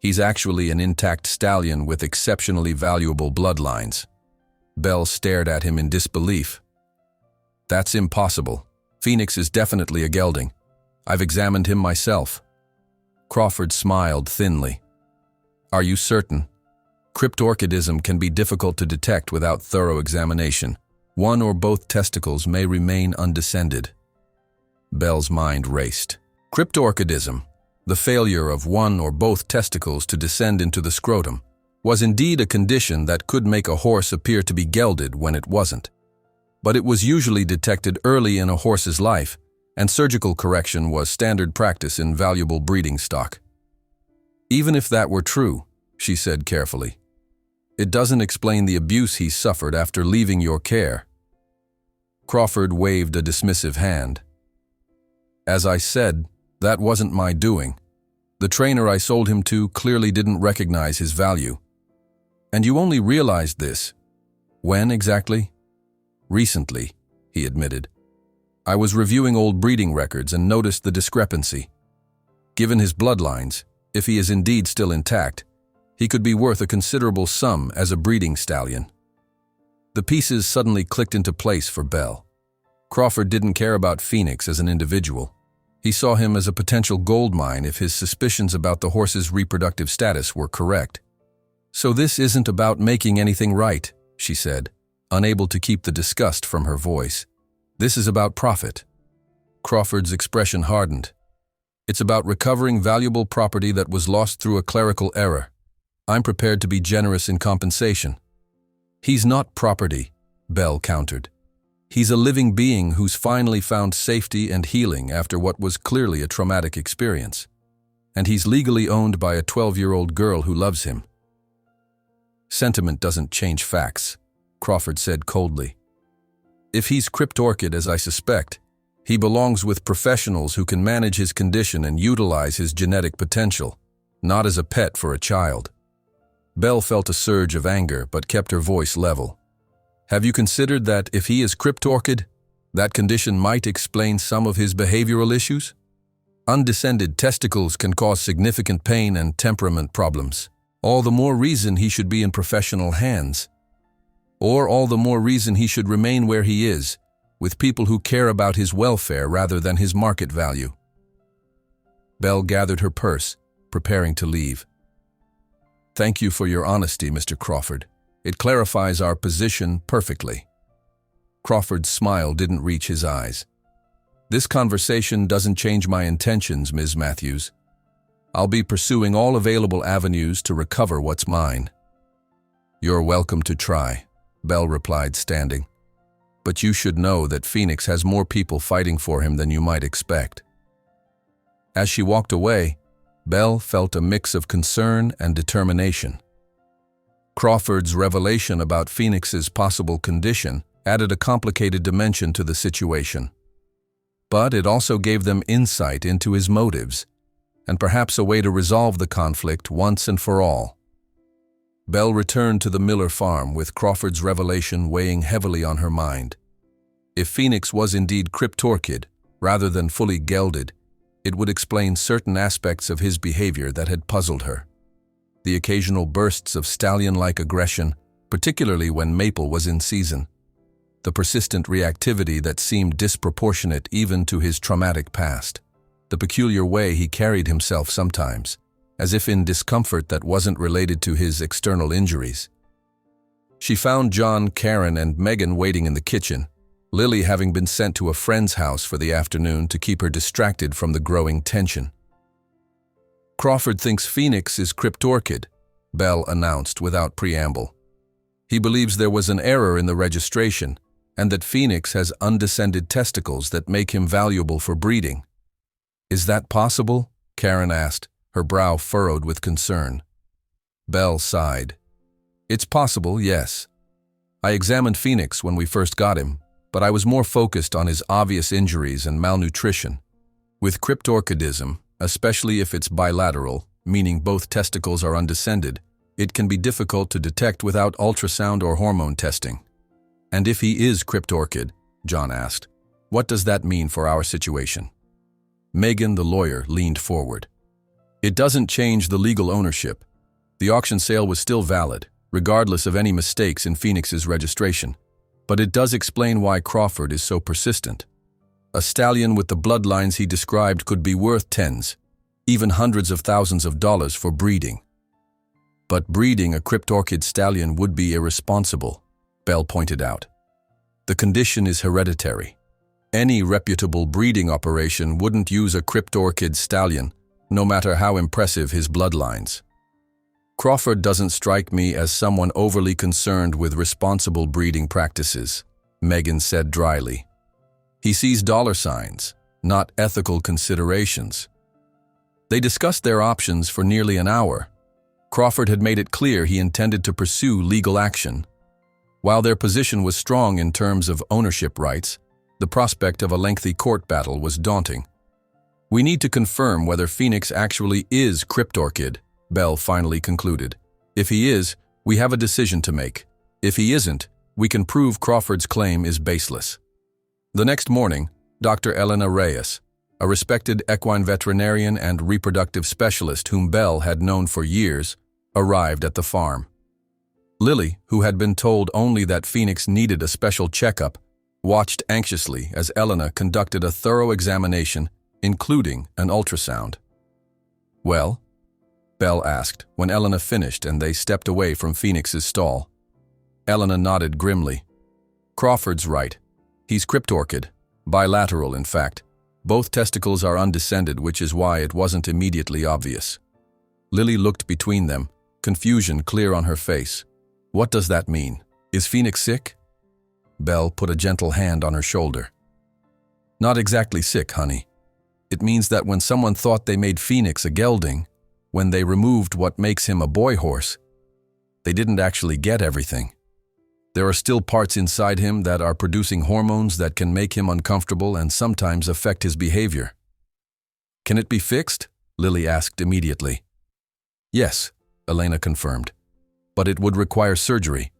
He's actually an intact stallion with exceptionally valuable bloodlines." Bell stared at him in disbelief. "That's impossible. Phoenix is definitely a gelding. I've examined him myself." Crawford smiled thinly. "Are you certain? Cryptorchidism can be difficult to detect without thorough examination. One or both testicles may remain undescended." Bell's mind raced. Cryptorchidism, the failure of one or both testicles to descend into the scrotum, was indeed a condition that could make a horse appear to be gelded when it wasn't. But it was usually detected early in a horse's life, and surgical correction was standard practice in valuable breeding stock. "Even if that were true," she said carefully, "it doesn't explain the abuse he suffered after leaving your care." Crawford waved a dismissive hand. "As I said, that wasn't my doing. The trainer I sold him to clearly didn't recognize his value. And you only realized this. When exactly?" "Recently," he admitted. "I was reviewing old breeding records and noticed the discrepancy. Given his bloodlines, if he is indeed still intact, he could be worth a considerable sum as a breeding stallion." The pieces suddenly clicked into place for Bell. Crawford didn't care about Phoenix as an individual. He saw him as a potential gold mine if his suspicions about the horse's reproductive status were correct. "So this isn't about making anything right," she said, unable to keep the disgust from her voice. "This is about profit." Crawford's expression hardened. "It's about recovering valuable property that was lost through a clerical error. I'm prepared to be generous in compensation." "He's not property," Bell countered. "He's a living being who's finally found safety and healing after what was clearly a traumatic experience. And he's legally owned by a 12-year-old girl who loves him." "Sentiment doesn't change facts," Crawford said coldly. "If he's cryptorchid as I suspect, he belongs with professionals who can manage his condition and utilize his genetic potential, not as a pet for a child." Bell felt a surge of anger but kept her voice level. "Have you considered that if he is cryptorchid, that condition might explain some of his behavioral issues? Undescended testicles can cause significant pain and temperament problems. All the more reason he should be in professional hands." or all the more reason he should remain where he is, with people who care about his welfare rather than his market value. Belle gathered her purse, preparing to leave. "Thank you for your honesty, Mr. Crawford. It clarifies our position perfectly." Crawford's smile didn't reach his eyes. "This conversation doesn't change my intentions, Ms. Matthews. I'll be pursuing all available avenues to recover what's mine." "You're welcome to try," Belle replied, standing. "But you should know that Phoenix has more people fighting for him than you might expect." As she walked away, Belle felt a mix of concern and determination. Crawford's revelation about Phoenix's possible condition added a complicated dimension to the situation. But it also gave them insight into his motives, and perhaps a way to resolve the conflict once and for all. Belle returned to the Miller farm with Crawford's revelation weighing heavily on her mind. If Phoenix was indeed cryptorchid, rather than fully gelded, it would explain certain aspects of his behavior that had puzzled her. The occasional bursts of stallion-like aggression, particularly when Maple was in season. The persistent reactivity that seemed disproportionate even to his traumatic past. The peculiar way he carried himself sometimes, as if in discomfort that wasn't related to his external injuries. She found John, Karen, and Megan waiting in the kitchen, Lily having been sent to a friend's house for the afternoon to keep her distracted from the growing tension. "Crawford thinks Phoenix is cryptorchid," Belle announced without preamble. "He believes there was an error in the registration, and that Phoenix has undescended testicles that make him valuable for breeding." "Is that possible?" Karen asked, her brow furrowed with concern. Belle sighed. "It's possible, yes. I examined Phoenix when we first got him, but I was more focused on his obvious injuries and malnutrition. With cryptorchidism, especially if it's bilateral, meaning both testicles are undescended, it can be difficult to detect without ultrasound or hormone testing." "And if he is cryptorchid," John asked, "what does that mean for our situation?" Megan, the lawyer, leaned forward. "It doesn't change the legal ownership. The auction sale was still valid, regardless of any mistakes in Phoenix's registration. But it does explain why Crawford is so persistent. A stallion with the bloodlines he described could be worth tens, even hundreds of thousands of dollars for breeding. But breeding a cryptorchid stallion would be irresponsible," Belle pointed out. "The condition is hereditary. Any reputable breeding operation wouldn't use a cryptorchid stallion, no matter how impressive his bloodlines. Crawford doesn't strike me as someone overly concerned with responsible breeding practices," Megan said dryly. "He sees dollar signs, not ethical considerations." They discussed their options for nearly an hour. Crawford had made it clear he intended to pursue legal action. While their position was strong in terms of ownership rights, the prospect of a lengthy court battle was daunting. "We need to confirm whether Phoenix actually is cryptorchid," Belle finally concluded. "If he is, we have a decision to make. If he isn't, we can prove Crawford's claim is baseless." The next morning, Dr. Elena Reyes, a respected equine veterinarian and reproductive specialist whom Belle had known for years, arrived at the farm. Lily, who had been told only that Phoenix needed a special checkup, watched anxiously as Elena conducted a thorough examination, including an ultrasound. "Well?" Belle asked when Elena finished and they stepped away from Phoenix's stall. Elena nodded grimly. "Crawford's right. He's cryptorchid. Bilateral, in fact. Both testicles are undescended, which is why it wasn't immediately obvious." Lily looked between them, confusion clear on her face. "What does that mean? Is Phoenix sick?" Belle put a gentle hand on her shoulder. "Not exactly sick, honey. It means that when someone thought they made Phoenix a gelding, when they removed what makes him a boy horse, they didn't actually get everything. There are still parts inside him that are producing hormones that can make him uncomfortable and sometimes affect his behavior." "Can it be fixed?" Lily asked immediately. "Yes," Elena confirmed. "But it would require surgery,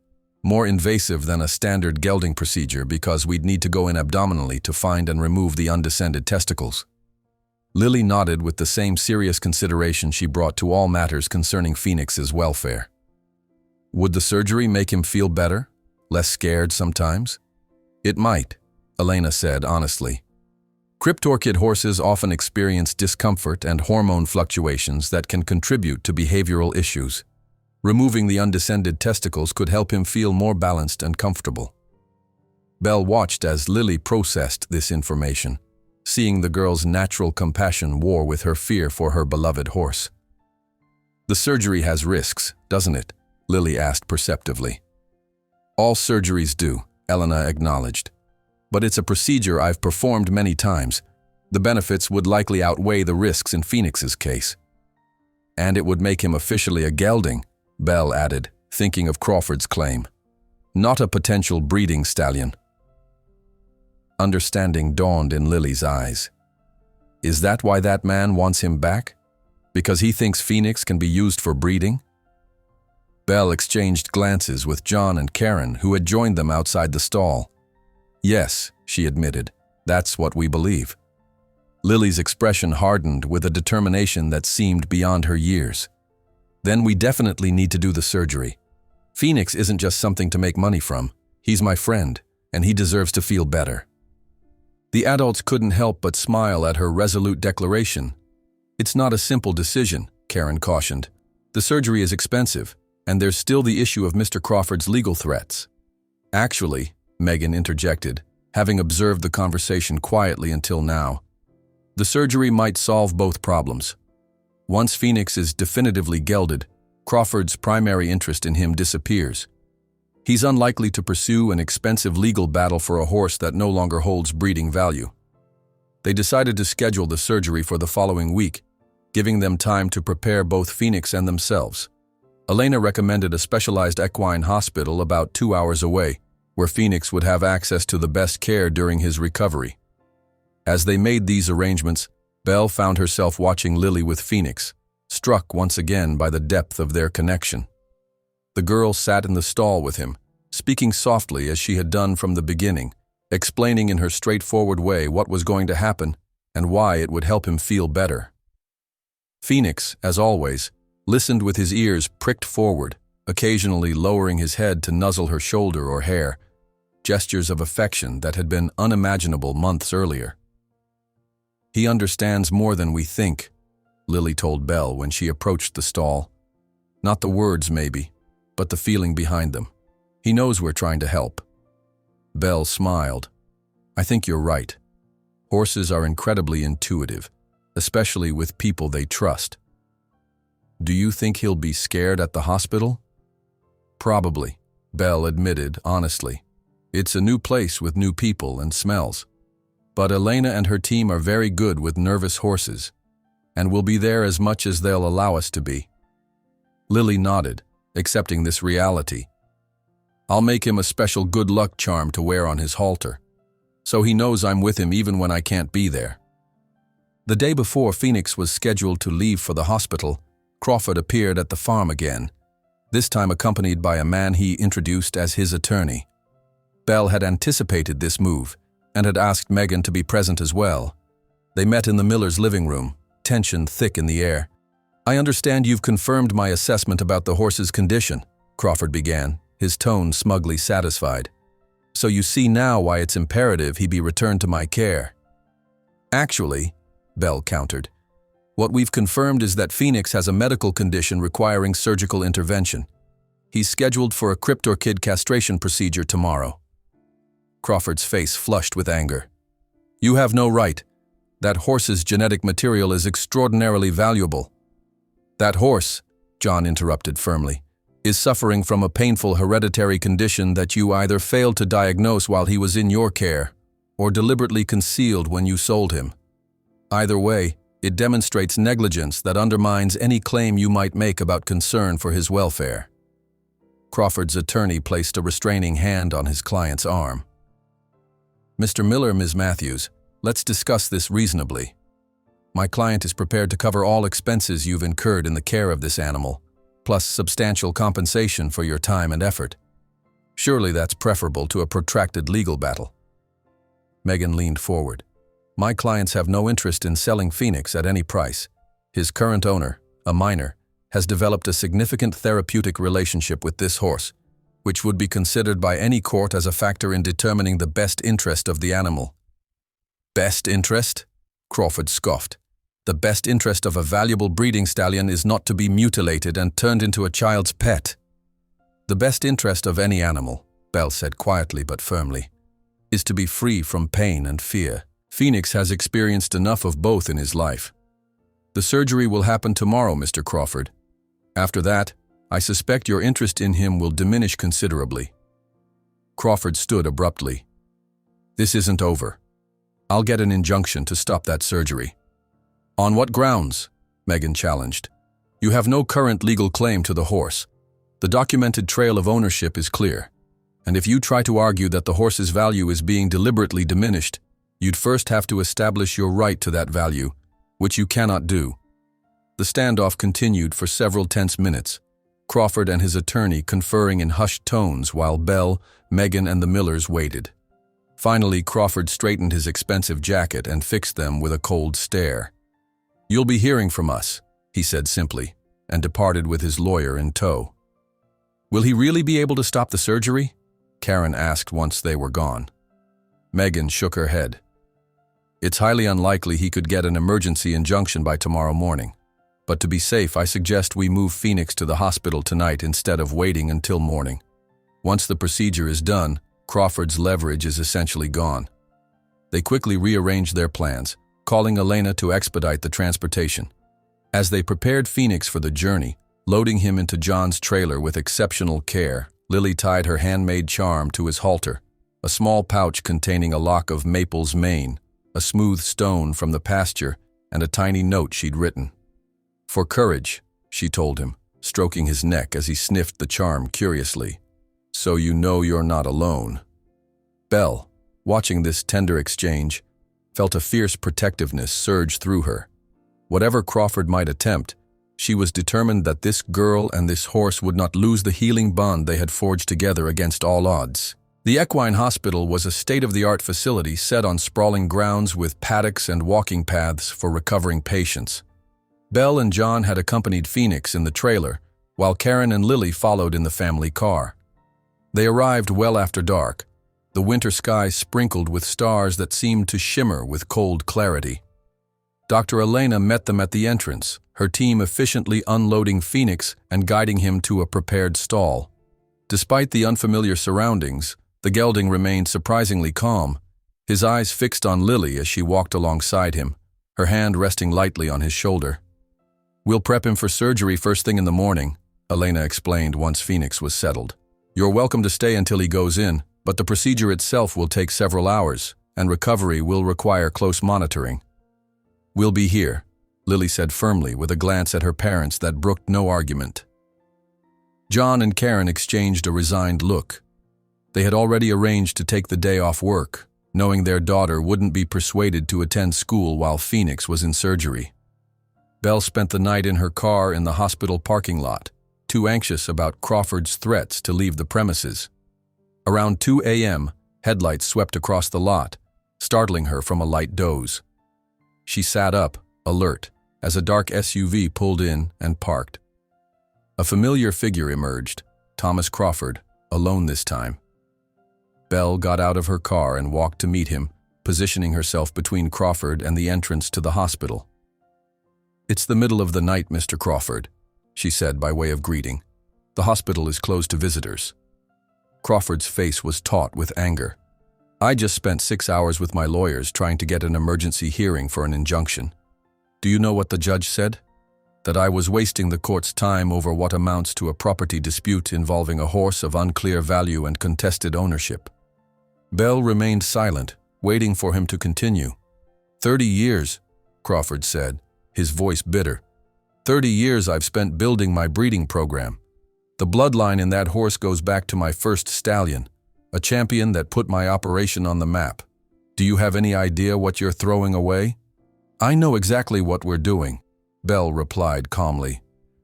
more invasive than a standard gelding procedure because we'd need to go in abdominally to find and remove the undescended testicles." Lily nodded with the same serious consideration she brought to all matters concerning Phoenix's welfare. "Would the surgery make him feel better?" Less scared sometimes? It might, Elena said honestly. Cryptorchid horses often experience discomfort and hormone fluctuations that can contribute to behavioral issues. Removing the undescended testicles could help him feel more balanced and comfortable. Belle watched as Lily processed this information, seeing the girl's natural compassion war with her fear for her beloved horse. The surgery has risks, doesn't it? Lily asked perceptively. All surgeries do, Elena acknowledged. But it's a procedure I've performed many times. The benefits would likely outweigh the risks in Phoenix's case. And it would make him officially a gelding, Belle added, thinking of Crawford's claim. Not a potential breeding stallion. Understanding dawned in Lily's eyes. Is that why that man wants him back? Because he thinks Phoenix can be used for breeding? Belle exchanged glances with John and Karen, who had joined them outside the stall. Yes, she admitted, that's what we believe. Lily's expression hardened with a determination that seemed beyond her years. Then we definitely need to do the surgery. Phoenix isn't just something to make money from. He's my friend, and he deserves to feel better. The adults couldn't help but smile at her resolute declaration. It's not a simple decision, Karen cautioned. The surgery is expensive, and there's still the issue of Mr. Crawford's legal threats. Actually, Megan interjected, having observed the conversation quietly until now, the surgery might solve both problems. Once Phoenix is definitively gelded, Crawford's primary interest in him disappears. He's unlikely to pursue an expensive legal battle for a horse that no longer holds breeding value. They decided to schedule the surgery for the following week, giving them time to prepare both Phoenix and themselves. Elena recommended a specialized equine hospital about 2 hours away, where Phoenix would have access to the best care during his recovery. As they made these arrangements, Belle found herself watching Lily with Phoenix, struck once again by the depth of their connection. The girl sat in the stall with him, speaking softly as she had done from the beginning, explaining in her straightforward way what was going to happen and why it would help him feel better. Phoenix, as always, listened with his ears pricked forward, occasionally lowering his head to nuzzle her shoulder or hair, gestures of affection that had been unimaginable months earlier. He understands more than we think, Lily told Belle when she approached the stall. Not the words, maybe, but the feeling behind them. He knows we're trying to help. Belle smiled. I think you're right. Horses are incredibly intuitive, especially with people they trust. Do you think he'll be scared at the hospital? Probably, Belle admitted honestly. It's a new place with new people and smells. But Elena and her team are very good with nervous horses, and we'll be there as much as they'll allow us to be. Lily nodded, accepting this reality. I'll make him a special good luck charm to wear on his halter, so he knows I'm with him even when I can't be there. The day before Phoenix was scheduled to leave for the hospital, Crawford appeared at the farm again, this time accompanied by a man he introduced as his attorney. Belle had anticipated this move and had asked Megan to be present as well. They met in the miller's living room, tension thick in the air. I understand you've confirmed my assessment about the horse's condition, Crawford began, his tone smugly satisfied. So you see now why it's imperative he be returned to my care. Actually, Belle countered, what we've confirmed is that Phoenix has a medical condition requiring surgical intervention. He's scheduled for a cryptorchid castration procedure tomorrow. Crawford's face flushed with anger. You have no right. That horse's genetic material is extraordinarily valuable. That horse, John interrupted firmly, is suffering from a painful hereditary condition that you either failed to diagnose while he was in your care or deliberately concealed when you sold him. Either way, it demonstrates negligence that undermines any claim you might make about concern for his welfare. Crawford's attorney placed a restraining hand on his client's arm. Mr. Miller, Ms. Matthews, let's discuss this reasonably. My client is prepared to cover all expenses you've incurred in the care of this animal, plus substantial compensation for your time and effort. Surely that's preferable to a protracted legal battle. Megan leaned forward. My clients have no interest in selling Phoenix at any price. His current owner, a minor, has developed a significant therapeutic relationship with this horse, which would be considered by any court as a factor in determining the best interest of the animal. Best interest? Crawford scoffed. The best interest of a valuable breeding stallion is not to be mutilated and turned into a child's pet. The best interest of any animal, Bell said quietly but firmly, is to be free from pain and fear. Phoenix has experienced enough of both in his life. The surgery will happen tomorrow, Mr. Crawford. After that, I suspect your interest in him will diminish considerably. Crawford stood abruptly. This isn't over. I'll get an injunction to stop that surgery. On what grounds? Megan challenged. You have no current legal claim to the horse. The documented trail of ownership is clear. And if you try to argue that the horse's value is being deliberately diminished, you'd first have to establish your right to that value, which you cannot do. The standoff continued for several tense minutes, Crawford and his attorney conferring in hushed tones while Bell, Megan, and the Millers waited. Finally, Crawford straightened his expensive jacket and fixed them with a cold stare. You'll be hearing from us, he said simply, and departed with his lawyer in tow. Will he really be able to stop the surgery? Karen asked once they were gone. Megan shook her head. It's highly unlikely he could get an emergency injunction by tomorrow morning. But to be safe, I suggest we move Phoenix to the hospital tonight instead of waiting until morning. Once the procedure is done, Crawford's leverage is essentially gone. They quickly rearranged their plans, calling Elena to expedite the transportation. As they prepared Phoenix for the journey, loading him into John's trailer with exceptional care, Lily tied her handmade charm to his halter, a small pouch containing a lock of Maple's mane, a smooth stone from the pasture, and a tiny note she'd written. For courage, she told him, stroking his neck as he sniffed the charm curiously. So you know you're not alone. Belle, watching this tender exchange, felt a fierce protectiveness surge through her. Whatever Crawford might attempt, she was determined that this girl and this horse would not lose the healing bond they had forged together against all odds. The equine hospital was a state-of-the-art facility set on sprawling grounds with paddocks and walking paths for recovering patients. Belle and John had accompanied Phoenix in the trailer, while Karen and Lily followed in the family car. They arrived well after dark, the winter sky sprinkled with stars that seemed to shimmer with cold clarity. Dr. Elena met them at the entrance, her team efficiently unloading Phoenix and guiding him to a prepared stall. Despite the unfamiliar surroundings, the gelding remained surprisingly calm, his eyes fixed on Lily as she walked alongside him, her hand resting lightly on his shoulder. We'll prep him for surgery first thing in the morning, Elena explained once Phoenix was settled. You're welcome to stay until he goes in, but the procedure itself will take several hours, and recovery will require close monitoring. We'll be here, Lily said firmly with a glance at her parents that brooked no argument. John and Karen exchanged a resigned look. They had already arranged to take the day off work, knowing their daughter wouldn't be persuaded to attend school while Phoenix was in surgery. Belle spent the night in her car in the hospital parking lot, too anxious about Crawford's threats to leave the premises. Around 2 a.m., headlights swept across the lot, startling her from a light doze. She sat up, alert, as a dark SUV pulled in and parked. A familiar figure emerged, Thomas Crawford, alone this time. Belle got out of her car and walked to meet him, positioning herself between Crawford and the entrance to the hospital. It's the middle of the night, Mr. Crawford, she said by way of greeting. The hospital is closed to visitors. Crawford's face was taut with anger. I just spent 6 hours with my lawyers trying to get an emergency hearing for an injunction. Do you know what the judge said? That I was wasting the court's time over what amounts to a property dispute involving a horse of unclear value and contested ownership. Belle remained silent, waiting for him to continue. 30 years, Crawford said, his voice bitter. 30 years I've spent building my breeding program. The bloodline in that horse goes back to my first stallion, a champion that put my operation on the map. Do you have any idea what you're throwing away? I know exactly what we're doing, Belle replied calmly.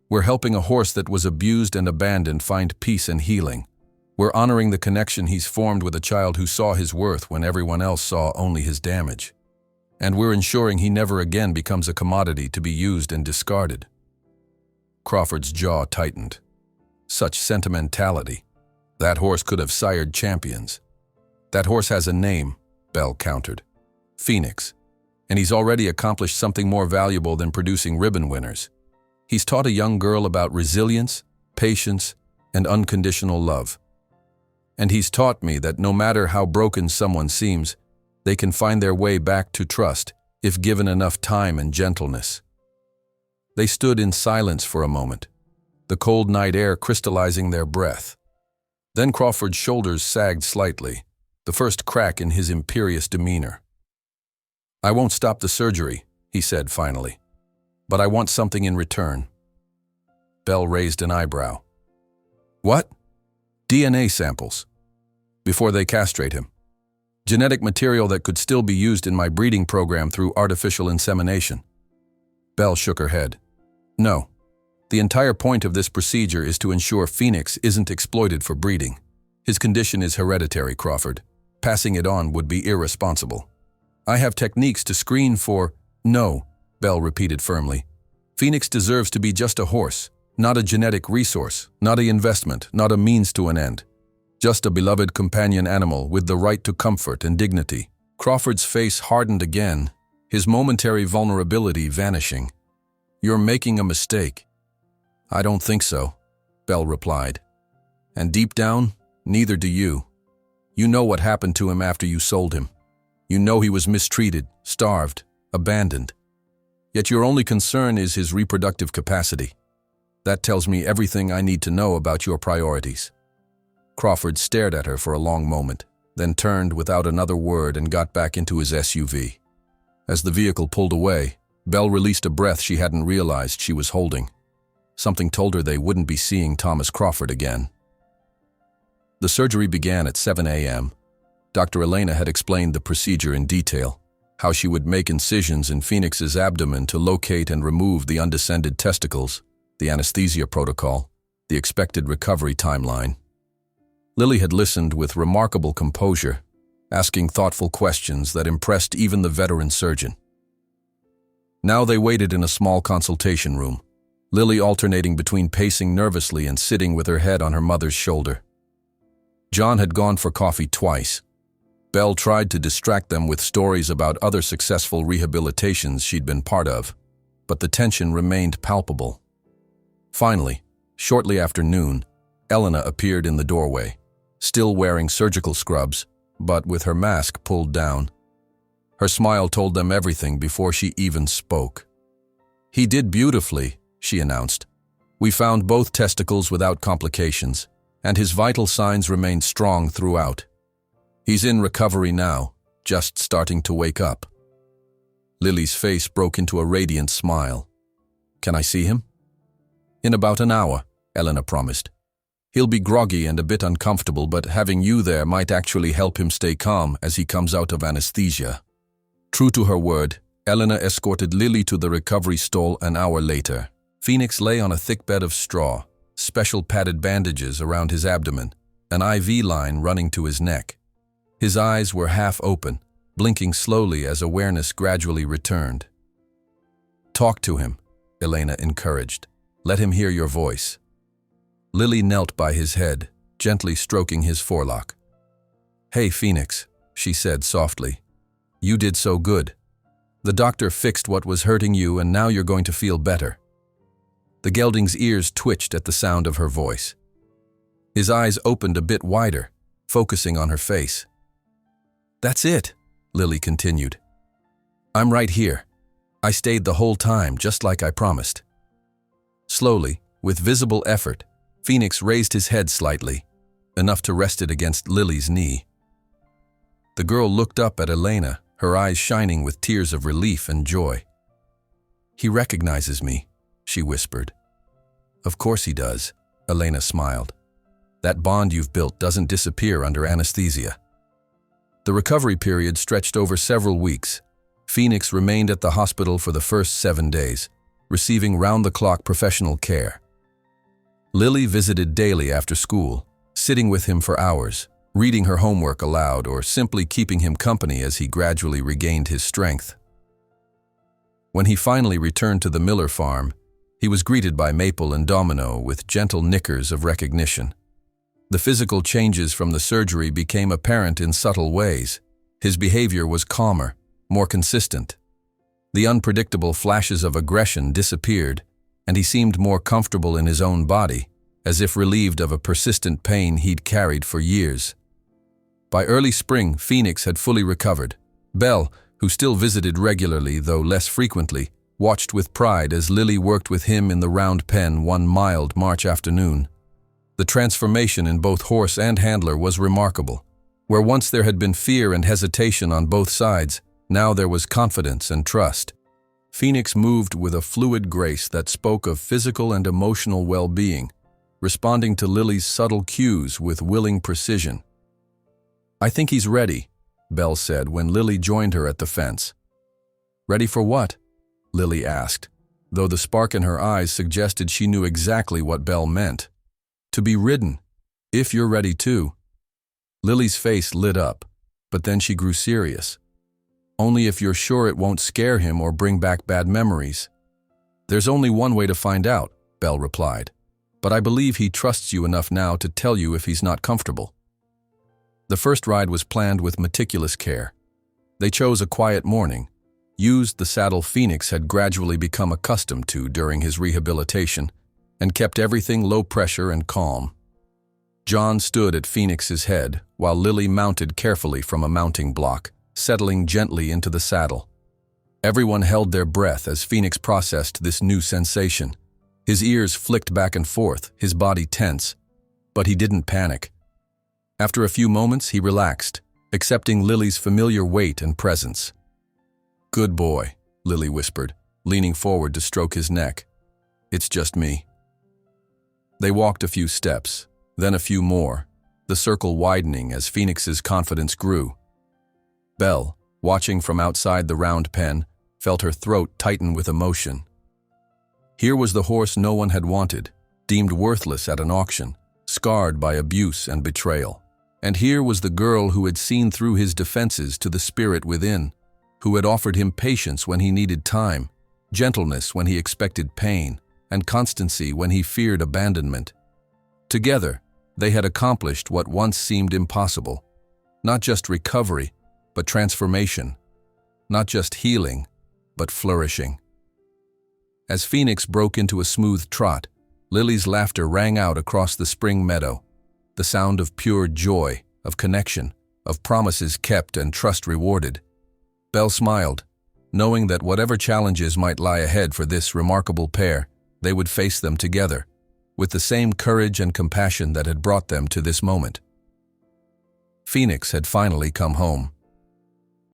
We're helping a horse that was abused and abandoned find peace and healing. We're honoring the connection he's formed with a child who saw his worth when everyone else saw only his damage. And we're ensuring he never again becomes a commodity to be used and discarded. Crawford's jaw tightened. Such sentimentality. That horse could have sired champions. That horse has a name, Belle countered. Phoenix. And he's already accomplished something more valuable than producing ribbon winners. He's taught a young girl about resilience, patience, and unconditional love. And he's taught me that no matter how broken someone seems, they can find their way back to trust if given enough time and gentleness. They stood in silence for a moment, the cold night air crystallizing their breath. Then Crawford's shoulders sagged slightly, the first crack in his imperious demeanor. "I won't stop the surgery," he said finally, "but I want something in return." Belle raised an eyebrow. "What?" "DNA samples. Before they castrate him. Genetic material that could still be used in my breeding program through artificial insemination." Belle shook her head. "No. The entire point of this procedure is to ensure Phoenix isn't exploited for breeding. His condition is hereditary, Crawford. Passing it on would be irresponsible. I have techniques to screen for—" "No," Belle repeated firmly. "Phoenix deserves to be just a horse, not a genetic resource, not an investment, not a means to an end. Just a beloved companion animal with the right to comfort and dignity." Crawford's face hardened again, his momentary vulnerability vanishing. "You're making a mistake." "I don't think so," Belle replied. "And deep down, neither do you. You know what happened to him after you sold him. You know he was mistreated, starved, abandoned. Yet your only concern is his reproductive capacity. That tells me everything I need to know about your priorities." Crawford stared at her for a long moment, then turned without another word and got back into his SUV. As the vehicle pulled away, Belle released a breath she hadn't realized she was holding. Something told her they wouldn't be seeing Thomas Crawford again. The surgery began at 7 a.m. Dr. Elena had explained the procedure in detail, how she would make incisions in Phoenix's abdomen to locate and remove the undescended testicles, the anesthesia protocol, the expected recovery timeline. Lily had listened with remarkable composure, asking thoughtful questions that impressed even the veteran surgeon. Now they waited in a small consultation room, Lily alternating between pacing nervously and sitting with her head on her mother's shoulder. John had gone for coffee twice. Belle tried to distract them with stories about other successful rehabilitations she'd been part of, but the tension remained palpable. Finally, shortly after noon, Elena appeared in the doorway, still wearing surgical scrubs, but with her mask pulled down. Her smile told them everything before she even spoke. "He did beautifully," she announced. "We found both testicles without complications, and his vital signs remained strong throughout. He's in recovery now, just starting to wake up." Lily's face broke into a radiant smile. "Can I see him?" "In about an hour," Elena promised. "He'll be groggy and a bit uncomfortable, but having you there might actually help him stay calm as he comes out of anesthesia." True to her word, Elena escorted Lily to the recovery stall an hour later. Phoenix lay on a thick bed of straw, special padded bandages around his abdomen, an IV line running to his neck. His eyes were half open, blinking slowly as awareness gradually returned. "Talk to him," Elena encouraged. "Let him hear your voice." Lily knelt by his head, gently stroking his forelock. "Hey, Phoenix," she said softly. "You did so good. The doctor fixed what was hurting you, and now you're going to feel better." The gelding's ears twitched at the sound of her voice. His eyes opened a bit wider, focusing on her face. "That's it," Lily continued. "I'm right here. I stayed the whole time, just like I promised." Slowly, with visible effort, Phoenix raised his head slightly, enough to rest it against Lily's knee. The girl looked up at Elena, her eyes shining with tears of relief and joy. "He recognizes me," she whispered. "Of course he does," Elena smiled. "That bond you've built doesn't disappear under anesthesia." The recovery period stretched over several weeks. Phoenix remained at the hospital for the first 7 days, receiving round-the-clock professional care. Lily visited daily after school, sitting with him for hours, reading her homework aloud or simply keeping him company as he gradually regained his strength. When he finally returned to the Miller farm, he was greeted by Maple and Domino with gentle nickers of recognition. The physical changes from the surgery became apparent in subtle ways. His behavior was calmer, more consistent. The unpredictable flashes of aggression disappeared, and he seemed more comfortable in his own body, as if relieved of a persistent pain he'd carried for years. By early spring, Phoenix had fully recovered. Belle, who still visited regularly though less frequently, watched with pride as Lily worked with him in the round pen one mild March afternoon. The transformation in both horse and handler was remarkable. Where once there had been fear and hesitation on both sides, now there was confidence and trust. Phoenix moved with a fluid grace that spoke of physical and emotional well-being, responding to Lily's subtle cues with willing precision. "I think he's ready," Belle said when Lily joined her at the fence. "Ready for what?" Lily asked, though the spark in her eyes suggested she knew exactly what Belle meant. "To be ridden, if you're ready too." Lily's face lit up, but then she grew serious. "Only if you're sure it won't scare him or bring back bad memories." "There's only one way to find out," Belle replied, "but I believe he trusts you enough now to tell you if he's not comfortable." The first ride was planned with meticulous care. They chose a quiet morning, used the saddle Phoenix had gradually become accustomed to during his rehabilitation, and kept everything low pressure and calm. John stood at Phoenix's head while Lily mounted carefully from a mounting block, settling gently into the saddle. Everyone held their breath as Phoenix processed this new sensation. His ears flicked back and forth, his body tense, but he didn't panic. After a few moments, he relaxed, accepting Lily's familiar weight and presence. "Good boy," Lily whispered, leaning forward to stroke his neck. "It's just me." They walked a few steps, then a few more, the circle widening as Phoenix's confidence grew. Belle, watching from outside the round pen, felt her throat tighten with emotion. Here was the horse no one had wanted, deemed worthless at an auction, scarred by abuse and betrayal. And here was the girl who had seen through his defenses to the spirit within, who had offered him patience when he needed time, gentleness when he expected pain, and constancy when he feared abandonment. Together, they had accomplished what once seemed impossible. Not just recovery, but transformation. Not just healing, but flourishing. As Phoenix broke into a smooth trot, Lily's laughter rang out across the spring meadow, the sound of pure joy, of connection, of promises kept and trust rewarded. Belle smiled, knowing that whatever challenges might lie ahead for this remarkable pair, they would face them together, with the same courage and compassion that had brought them to this moment. Phoenix had finally come home.